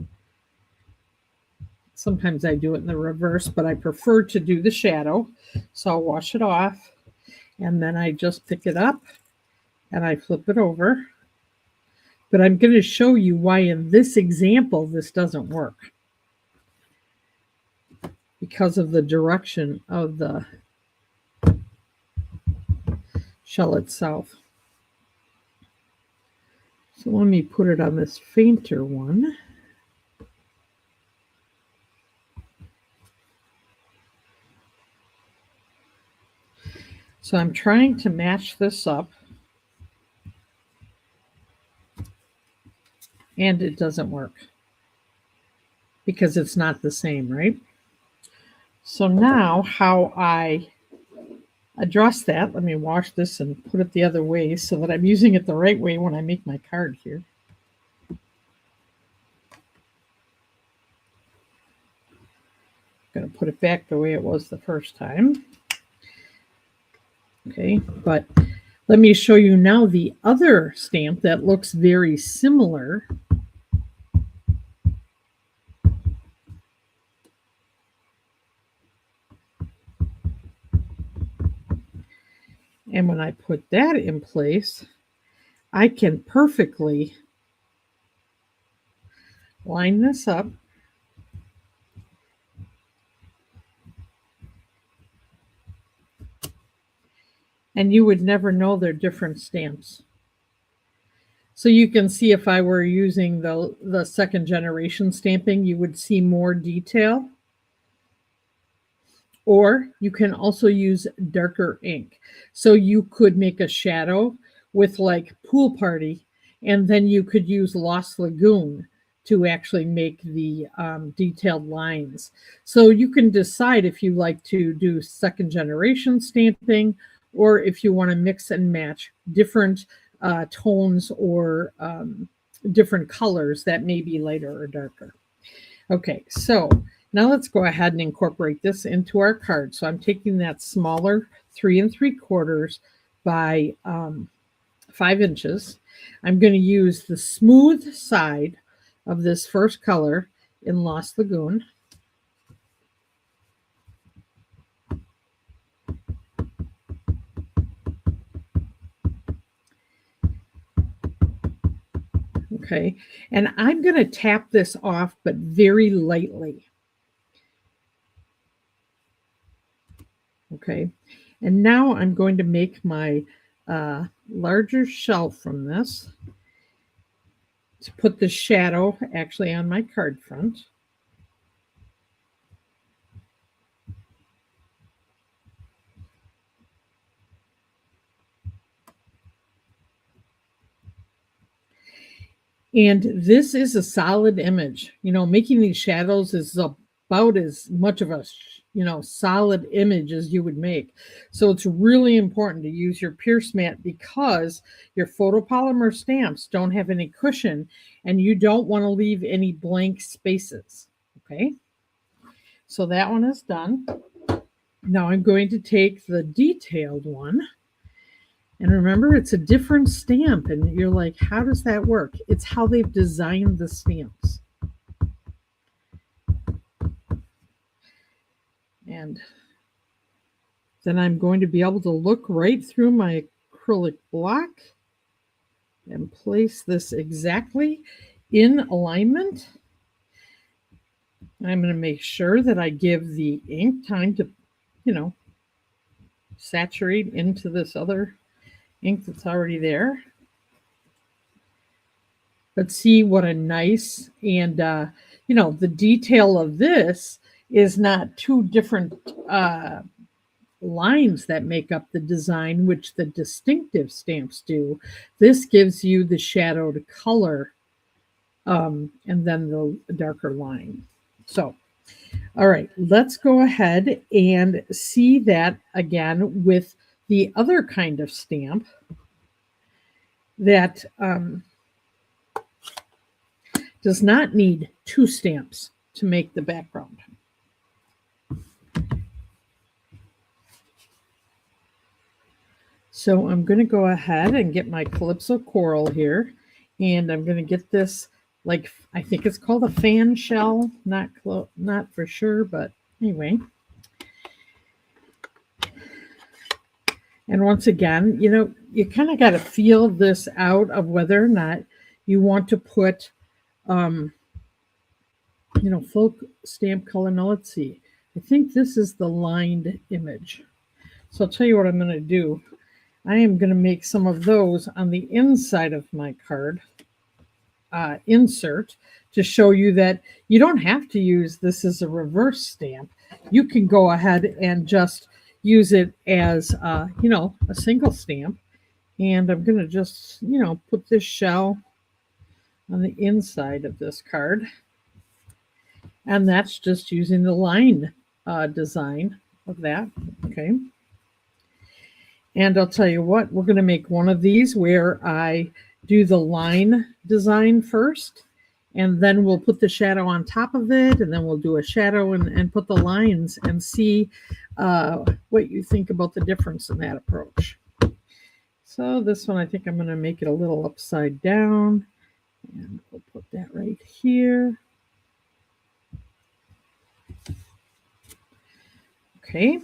Sometimes I do it in the reverse, but I prefer to do the shadow. So I'll wash it off. And then I just pick it up and I flip it over. But I'm going to show you why in this example this doesn't work. Because of the direction of the shell itself. So let me put it on this fainter one. So I'm trying to match this up, and it doesn't work because it's not the same, right? So now how I address that, let me wash this and put it the other way so that I'm using it the right way when I make my card here. I'm going to put it back the way it was the first time. Okay, but let me show you now the other stamp that looks very similar. And when I put that in place, I can perfectly line this up. And you would never know they're different stamps. So you can see if I were using the second generation stamping, you would see more detail. Or you can also use darker ink. So you could make a shadow with like Pool Party, and then you could use Lost Lagoon to actually make the detailed lines. So you can decide if you like to do second generation stamping or if you want to mix and match different tones or different colors that may be lighter or darker. Okay, so now let's go ahead and incorporate this into our card. So I'm taking that smaller 3 3/4 by 5 inches. I'm going to use the smooth side of this first color in Lost Lagoon. Okay, and I'm going to tap this off, but very lightly. Okay, and now I'm going to make my larger shell from this to put the shadow actually on my card front. And this is a solid image. You know, making these shadows is about as much of a, solid image as you would make. So it's really important to use your Pierce mat because your photopolymer stamps don't have any cushion and you don't want to leave any blank spaces. Okay. So that one is done. Now I'm going to take the detailed one. And remember, it's a different stamp. And you're like, how does that work? It's how they've designed the stamps. And then I'm going to be able to look right through my acrylic block and place this exactly in alignment. I'm going to make sure that I give the ink time to, saturate into this other ink that's already there. But see what a nice, and the detail of this is not two different lines that make up the design, which the distinctive stamps do. This gives you the shadowed color and then the darker line. So, all right, let's go ahead and see that again with the other kind of stamp that does not need two stamps to make the background. So I'm going to go ahead and get my Calypso Coral here, and I'm going to get this, like, I think it's called a fan shell, not for sure, but anyway. And once again, you kind of got to feel this out of whether or not you want to put, full stamp color. Now let's see. I think this is the lined image. So I'll tell you what I'm going to do. I am going to make some of those on the inside of my card insert to show you that you don't have to use this as a reverse stamp. You can go ahead and just use it as, a single stamp. And I'm going to just, put this shell on the inside of this card. And that's just using the line design of that. Okay. And I'll tell you what, we're going to make one of these where I do the line design first, and then we'll put the shadow on top of it, and then we'll do a shadow and put the lines and see what you think about the difference in that approach. So this one, I think I'm going to make it a little upside down, and we'll put that right here. Okay.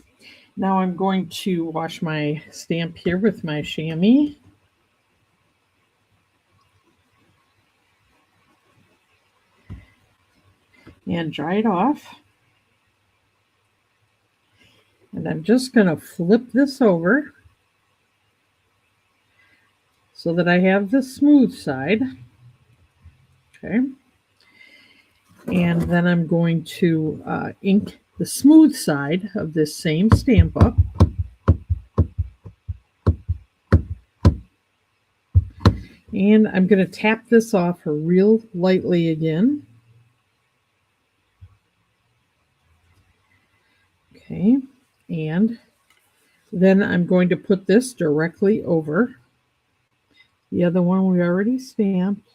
Now I'm going to wash my stamp here with my chamois. And dry it off. And I'm just going to flip this over so that I have the smooth side. Okay. And then I'm going to ink the smooth side of this same Stamp Up. And I'm going to tap this off real lightly again. Okay, and then I'm going to put this directly over the other one we already stamped.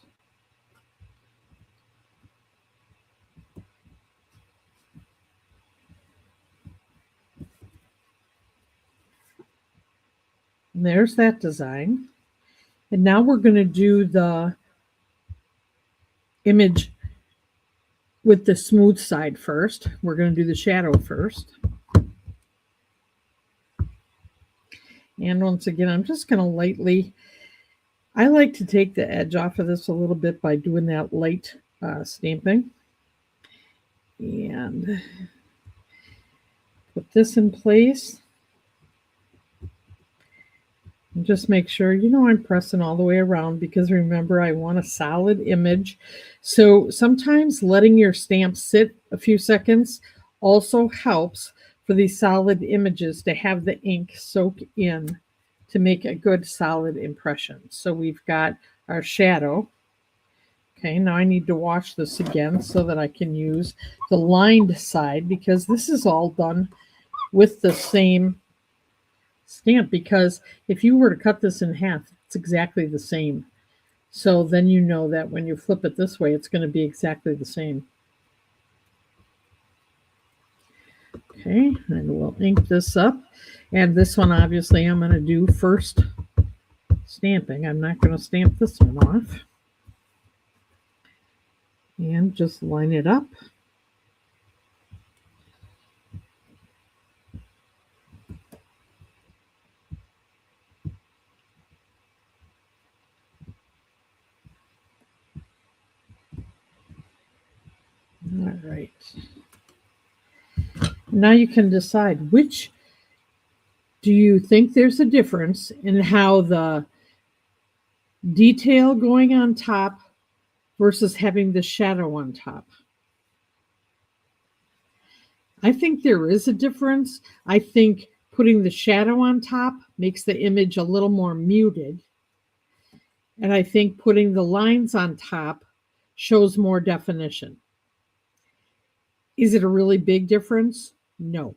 And there's that design. And now we're going to do the image with the smooth side first. We're going to do the shadow first. And once again, I'm just going to lightly I like to take the edge off of this a little bit by doing that light stamping. And put this in place. And just make sure, I'm pressing all the way around because remember, I want a solid image. So sometimes letting your stamp sit a few seconds also helps for these solid images to have the ink soak in to make a good solid impression. So we've got our shadow. Okay, now I need to wash this again so that I can use the lined side because this is all done with the same stamp, because if you were to cut this in half, it's exactly the same. So then you know that when you flip it this way, it's going to be exactly the same. Okay, and we'll ink this up. And this one, obviously, I'm going to do first stamping. I'm not going to stamp this one off. And just line it up. All right. Now you can decide which do you think there's a difference in how the detail going on top versus having the shadow on top. I think there is a difference. I think putting the shadow on top makes the image a little more muted. And I think putting the lines on top shows more definition. Is it a really big difference? No.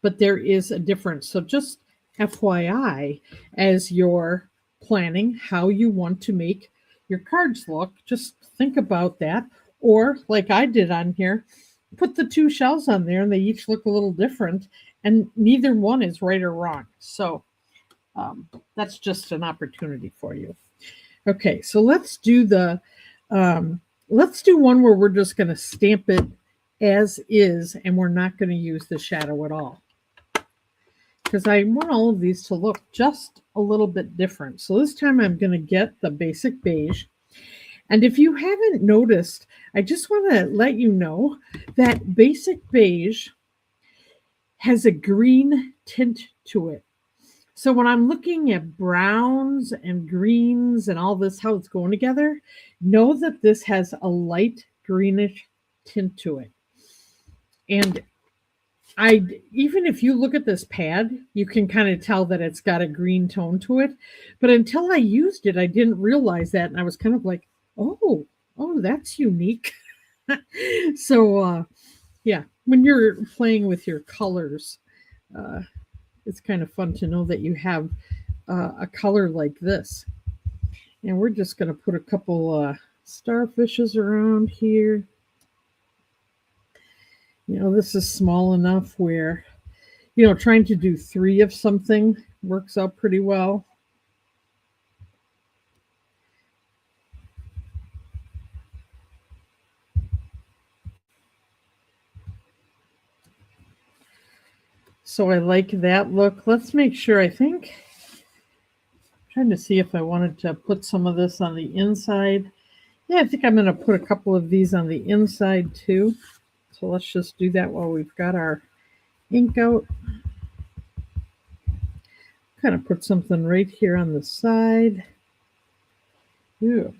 But there is a difference. So just FYI, as you're planning how you want to make your cards look, just think about that. Or like I did on here, put the two shells on there and they each look a little different and neither one is right or wrong. So that's just an opportunity for you. Okay, so let's do let's do one where we're just going to stamp it as is and we're not going to use the shadow at all, because I want all of these to look just a little bit different. So this time I'm going to get the basic beige. And if you haven't noticed, I just want to let you know that basic beige has a green tint to it. So when I'm looking at browns and greens and all this, how it's going together, know that this has a light greenish tint to it. And even if you look at this pad, you can kind of tell that it's got a green tone to it. But until I used it, I didn't realize that. And I was kind of like, oh, that's unique. So, yeah, when you're playing with your colors, it's kind of fun to know that you have a color like this. And we're just going to put a couple starfishes around here. This is small enough where, trying to do 3 of something works out pretty well. So I like that look. Let's make sure, I'm trying to see if I wanted to put some of this on the inside. Yeah, I think I'm going to put a couple of these on the inside too. So let's just do that while we've got our ink out. Kind of put something right here on the side. Ooh,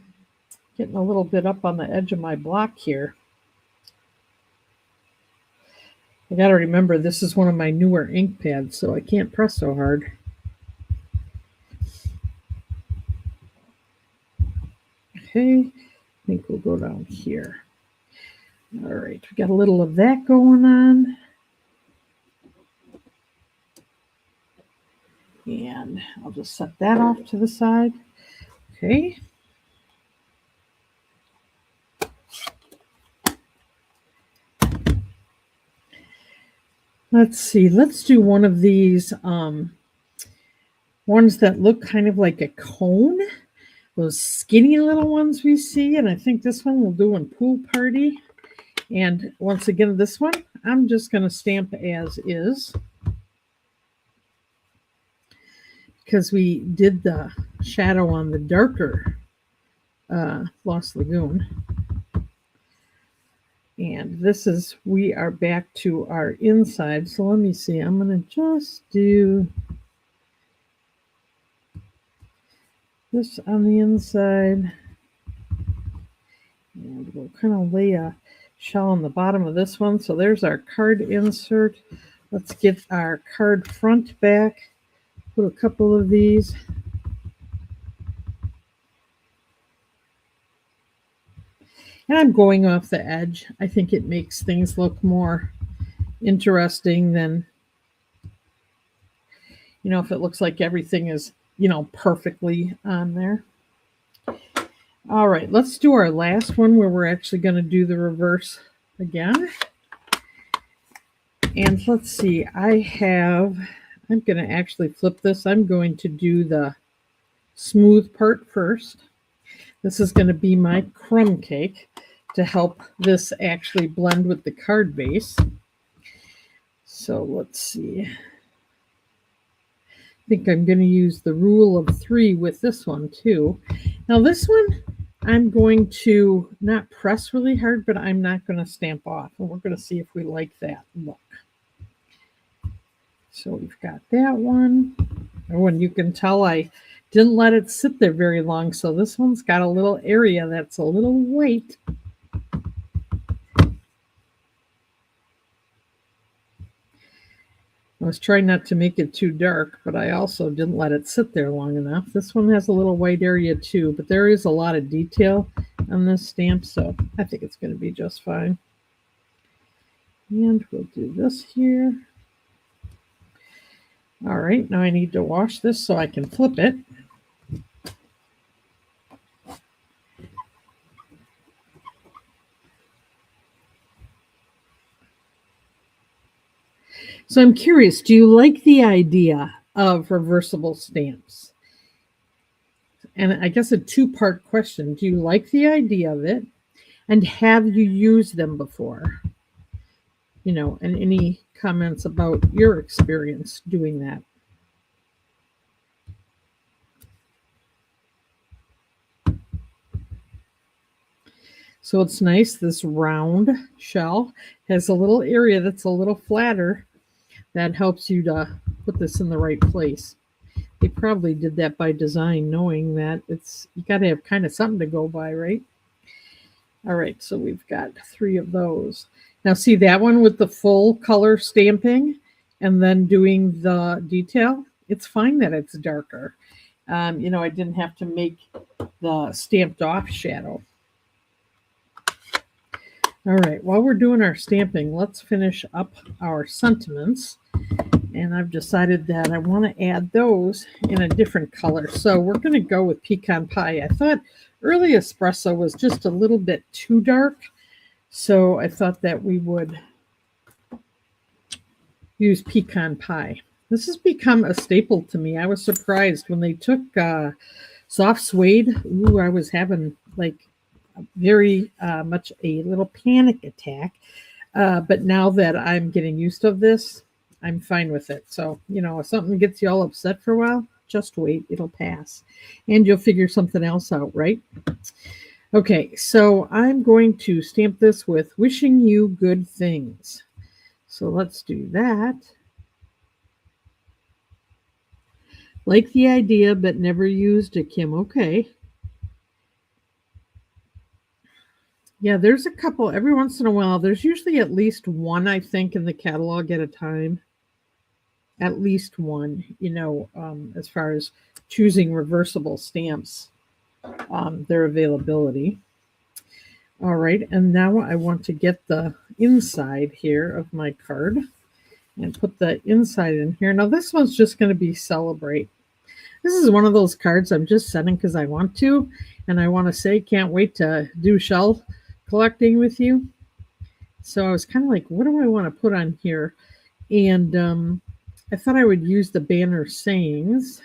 getting a little bit up on the edge of my block here. I got to remember this is one of my newer ink pads, so I can't press so hard. Okay, I think we'll go down here. All right, we got a little of that going on. And I'll just set that off to the side. Okay. Let's see. Let's do one of these ones that look kind of like a cone. Those skinny little ones we see. And I think this one we'll do in Pool Party. And once again, this one, I'm just going to stamp as is. because we did the shadow on the darker Lost Lagoon. And this is, we are back to our inside. So let me see, I'm going to just do this on the inside. And we'll kind of lay a shell on the bottom of this one. So there's our card insert. Let's get our card front back. Put a couple of these. And I'm going off the edge. I think it makes things look more interesting than, you know, if it looks like everything is, you know, perfectly on there. All right, let's do our last one where we're actually going to do the reverse again. And let's see, I'm going to actually flip this. I'm going to do the smooth part first. This is going to be my crumb cake to help this actually blend with the card base. So let's see. I think I'm going to use the rule of 3 with this one too. Now this one, I'm going to not press really hard, but I'm not going to stamp off. And we're going to see if we like that look. So we've got that one. Oh, and you can tell I didn't let it sit there very long. So this one's got a little area that's a little white. I was trying not to make it too dark, but I also didn't let it sit there long enough. This one has a little white area too, but there is a lot of detail on this stamp, so I think it's going to be just fine. And we'll do this here. All right, now I need to wash this so I can flip it. So I'm curious, do you like the idea of reversible stamps? And I guess a two-part question. Do you like the idea of it? And have you used them before? You know, and any comments about your experience doing that? So it's nice, this round shell has a little area that's a little flatter. That helps you to put this in the right place. They probably did that by design, knowing that you got to have kind of something to go by, right? All right, so we've got 3 of those. Now see that one with the full color stamping and then doing the detail? It's fine that it's darker. You know, I didn't have to make the stamped off shadow. All right, while we're doing our stamping, let's finish up our sentiments. And I've decided that I want to add those in a different color. So we're going to go with pecan pie. I thought early espresso was just a little bit too dark. So I thought that we would use pecan pie. This has become a staple to me. I was surprised when they took soft suede. Ooh, I was having like very much a little panic attack. But now that I'm getting used to this, I'm fine with it. So, you know, if something gets you all upset for a while, just wait, it'll pass. And you'll figure something else out, right? Okay, so I'm going to stamp this with wishing you good things. So let's do that. Like the idea, but never used a Kim. Okay. Yeah, there's a couple every once in a while. There's usually at least one, I think, in the catalog at a time. At least one, you know, as far as choosing reversible stamps, their availability. All right, and now I want to get the inside here of my card and put the inside in here. Now this one's just going to be celebrate. This is one of those cards I'm just sending because I want to, and I want to say can't wait to do shell collecting with you. So I was kind of like, what do I want to put on here? And I thought I would use the banner sayings.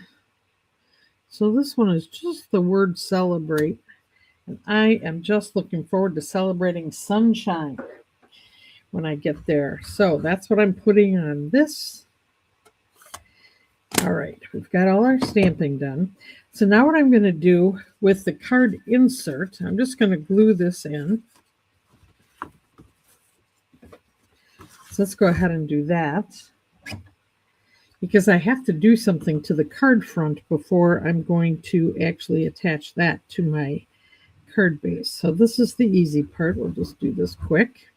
So this one is just the word celebrate. And I am just looking forward to celebrating sunshine when I get there. So that's what I'm putting on this. All right, we've got all our stamping done. So now what I'm going to do with the card insert, I'm just going to glue this in. So let's go ahead and do that, because I have to do something to the card front before I'm going to actually attach that to my card base. So this is the easy part. We'll just do this quick.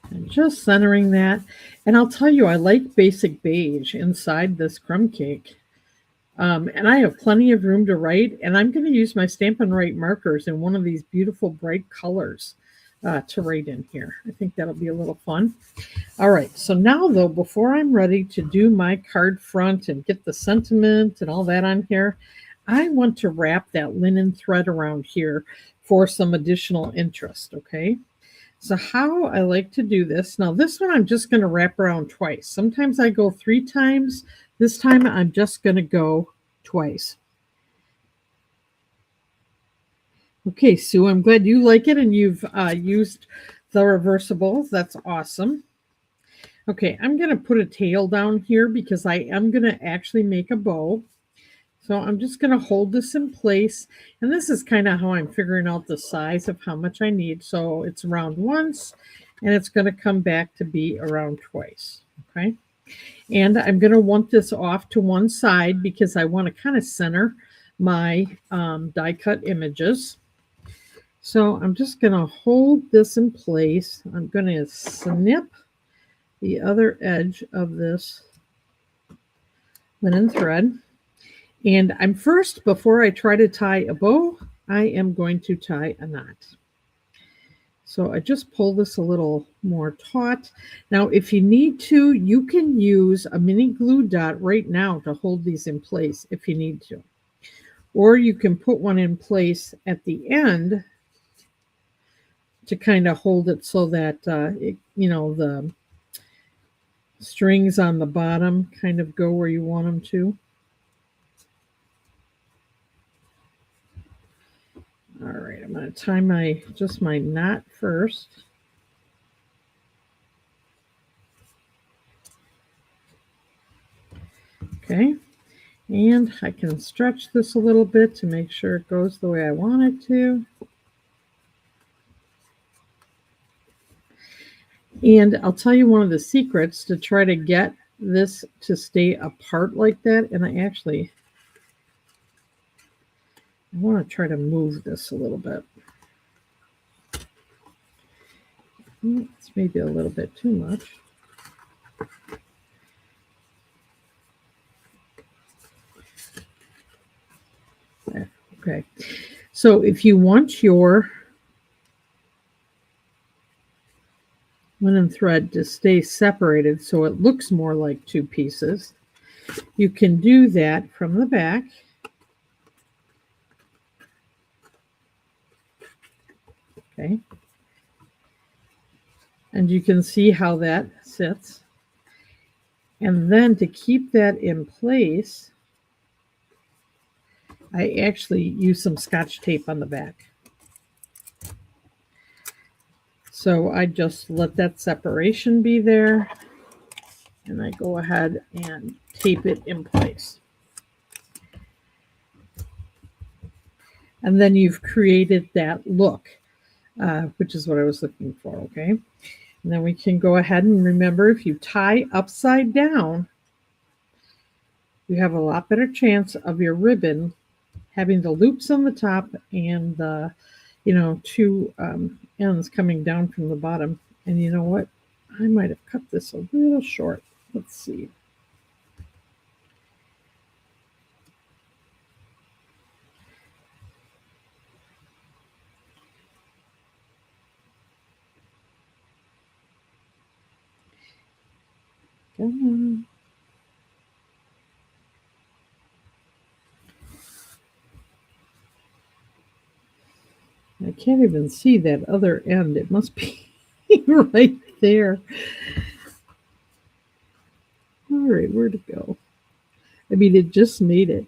And just centering that. And I'll tell you, I like basic beige inside this crumb cake. And I have plenty of room to write, and I'm going to use my Stampin' Write markers in one of these beautiful bright colors to write in here. I think that'll be a little fun. All right, so now though, before I'm ready to do my card front and get the sentiment and all that on here, I want to wrap that linen thread around here for some additional interest, okay? So how I like to do this, now this one I'm just going to wrap around twice. Sometimes I go 3 times. This time I'm just going to go twice. Okay, Sue, I'm glad you like it and you've used the reversibles. That's awesome. Okay, I'm going to put a tail down here because I am going to actually make a bow. So I'm just going to hold this in place. And this is kind of how I'm figuring out the size of how much I need. So it's around once, and it's going to come back to be around twice. Okay. And I'm going to want this off to one side because I want to kind of center my die cut images. So I'm just going to hold this in place. I'm going to snip the other edge of this linen thread. And I'm first, before I try to tie a bow, I am going to tie a knot. So I just pull this a little more taut. Now, if you need to, you can use a mini glue dot right now to hold these in place if you need to. Or you can put one in place at the end to kind of hold it so that, the strings on the bottom kind of go where you want them to. All right, I'm going to tie my knot first. Okay, and I can stretch this a little bit to make sure it goes the way I want it to. And I'll tell you one of the secrets to try to get this to stay apart like that. And I want to try to move this a little bit. It's maybe a little bit too much. Okay. So if you want your linen thread to stay separated so it looks more like 2 pieces, you can do that from the back. Okay. And you can see how that sits. And then to keep that in place, I actually use some Scotch tape on the back. So I just let that separation be there, and I go ahead and tape it in place. And then you've created that look, which is what I was looking for, okay? And then we can go ahead and remember, if you tie upside down, you have a lot better chance of your ribbon having the loops on the top and the, 2 ends coming down from the bottom. And you know what? I might have cut this a little short. Let's see. Come on. I can't even see that other end. It must be right there. All right, where'd it go? I mean, it just made it.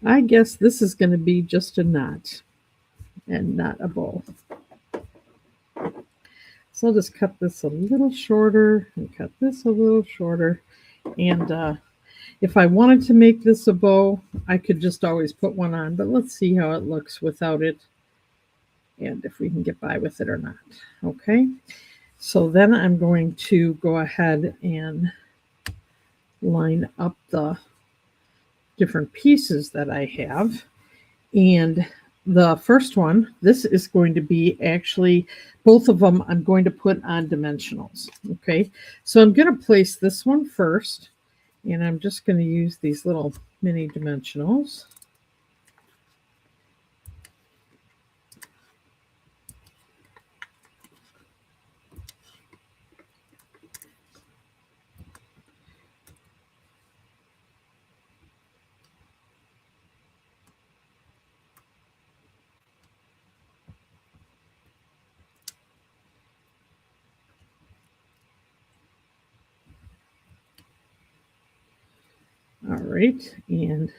I guess this is going to be just a knot. and not a bow. So I'll just cut this a little shorter and cut this a little shorter. And if I wanted to make this a bow, I could just always put one on, but let's see how it looks without it and if we can get by with it or not. Okay, so then I'm going to go ahead and line up the different pieces that I have. And the first one, this is going to be actually, both of them I'm going to put on dimensionals. Okay, so I'm going to place this one first, and I'm just going to use these little mini dimensionals. All right, and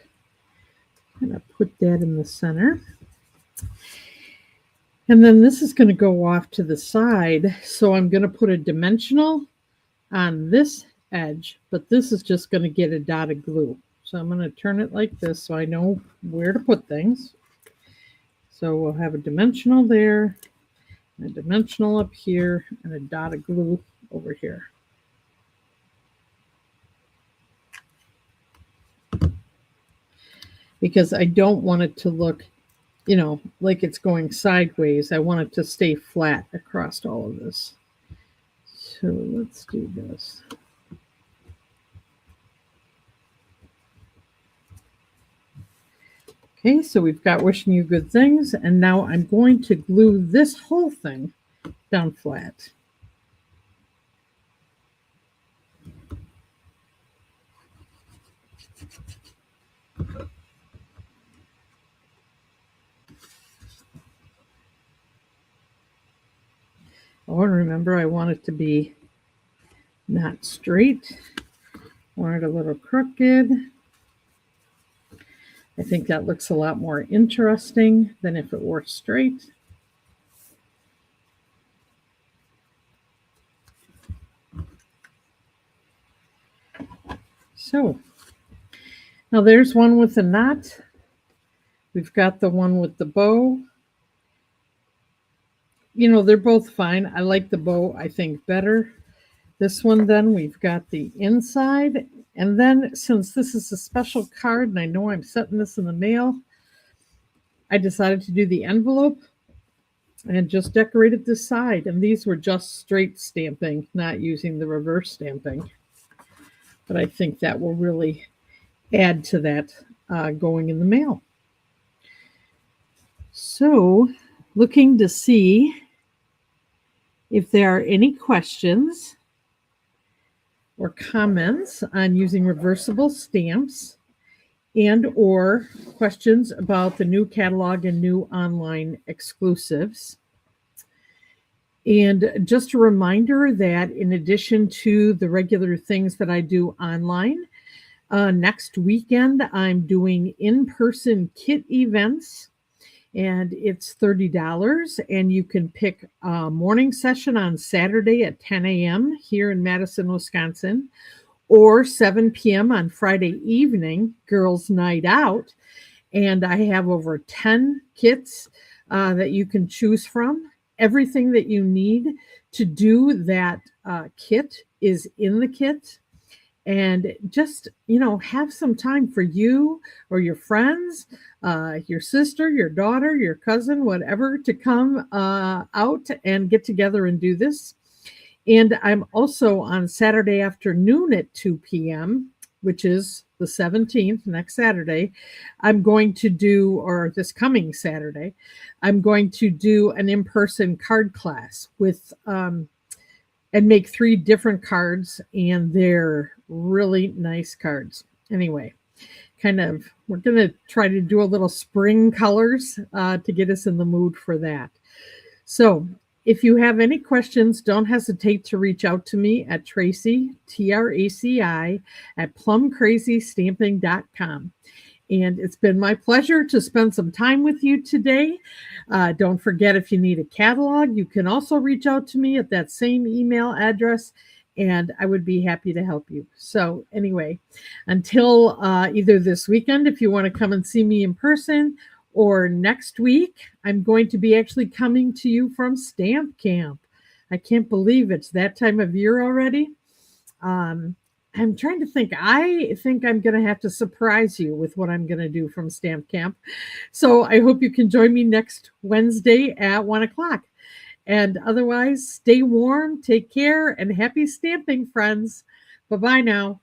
I'm going to put that in the center. And then this is going to go off to the side. So I'm going to put a dimensional on this edge, but this is just going to get a dot of glue. So I'm going to turn it like this so I know where to put things. So we'll have a dimensional there, a dimensional up here, and a dot of glue over here. Because I don't want it to look, you know, like it's going sideways. I want it to stay flat across all of this. So let's do this. Okay, so we've got wishing you good things, and now I'm going to glue this whole thing down flat. Oh, and remember, I want it to be not straight. I want it a little crooked. I think that looks a lot more interesting than if it were straight. So, now there's one with a knot. We've got the one with the bow. You know, they're both fine. I like the bow, I think, better. This one, then, we've got the inside. And then, since this is a special card, and I know I'm setting this in the mail, I decided to do the envelope and just decorated this side. And these were just straight stamping, not using the reverse stamping. But I think that will really add to that going in the mail. So, looking to see if there are any questions or comments on using reversible stamps, and or questions about the new catalog and new online exclusives. And just a reminder that in addition to the regular things that I do online, next weekend I'm doing in-person kit events, and it's $30, and you can pick a morning session on Saturday at 10 a.m. here in Madison, Wisconsin, or 7 p.m. on Friday evening, girls' night out. And I have over 10 kits that you can choose from. Everything that you need to do that kit is in the kit. And just, you know, have some time for you or your friends, your sister, your daughter, your cousin, whatever, to come out and get together and do this. And I'm also on Saturday afternoon at 2 p.m., which is the 17th, next Saturday. I'm going to do, or this coming Saturday, I'm going to do an in-person card class with, and make 3 different cards, and they're really nice cards. Anyway, kind of, we're going to try to do a little spring colors to get us in the mood for that. So if you have any questions, don't hesitate to reach out to me at Traci, Traci, at plumcrazystamping.com. And it's been my pleasure to spend some time with you today. Don't forget, if you need a catalog, you can also reach out to me at that same email address, and I would be happy to help you. So, anyway, until either this weekend, if you want to come and see me in person, or next week, I'm going to be actually coming to you from Stamp Camp. I can't believe it's that time of year already. Um, I'm trying to think. I think I'm going to have to surprise you with what I'm going to do from Stamp Camp. So I hope you can join me next Wednesday at 1 o'clock. And otherwise, stay warm, take care, and happy stamping, friends. Bye bye now.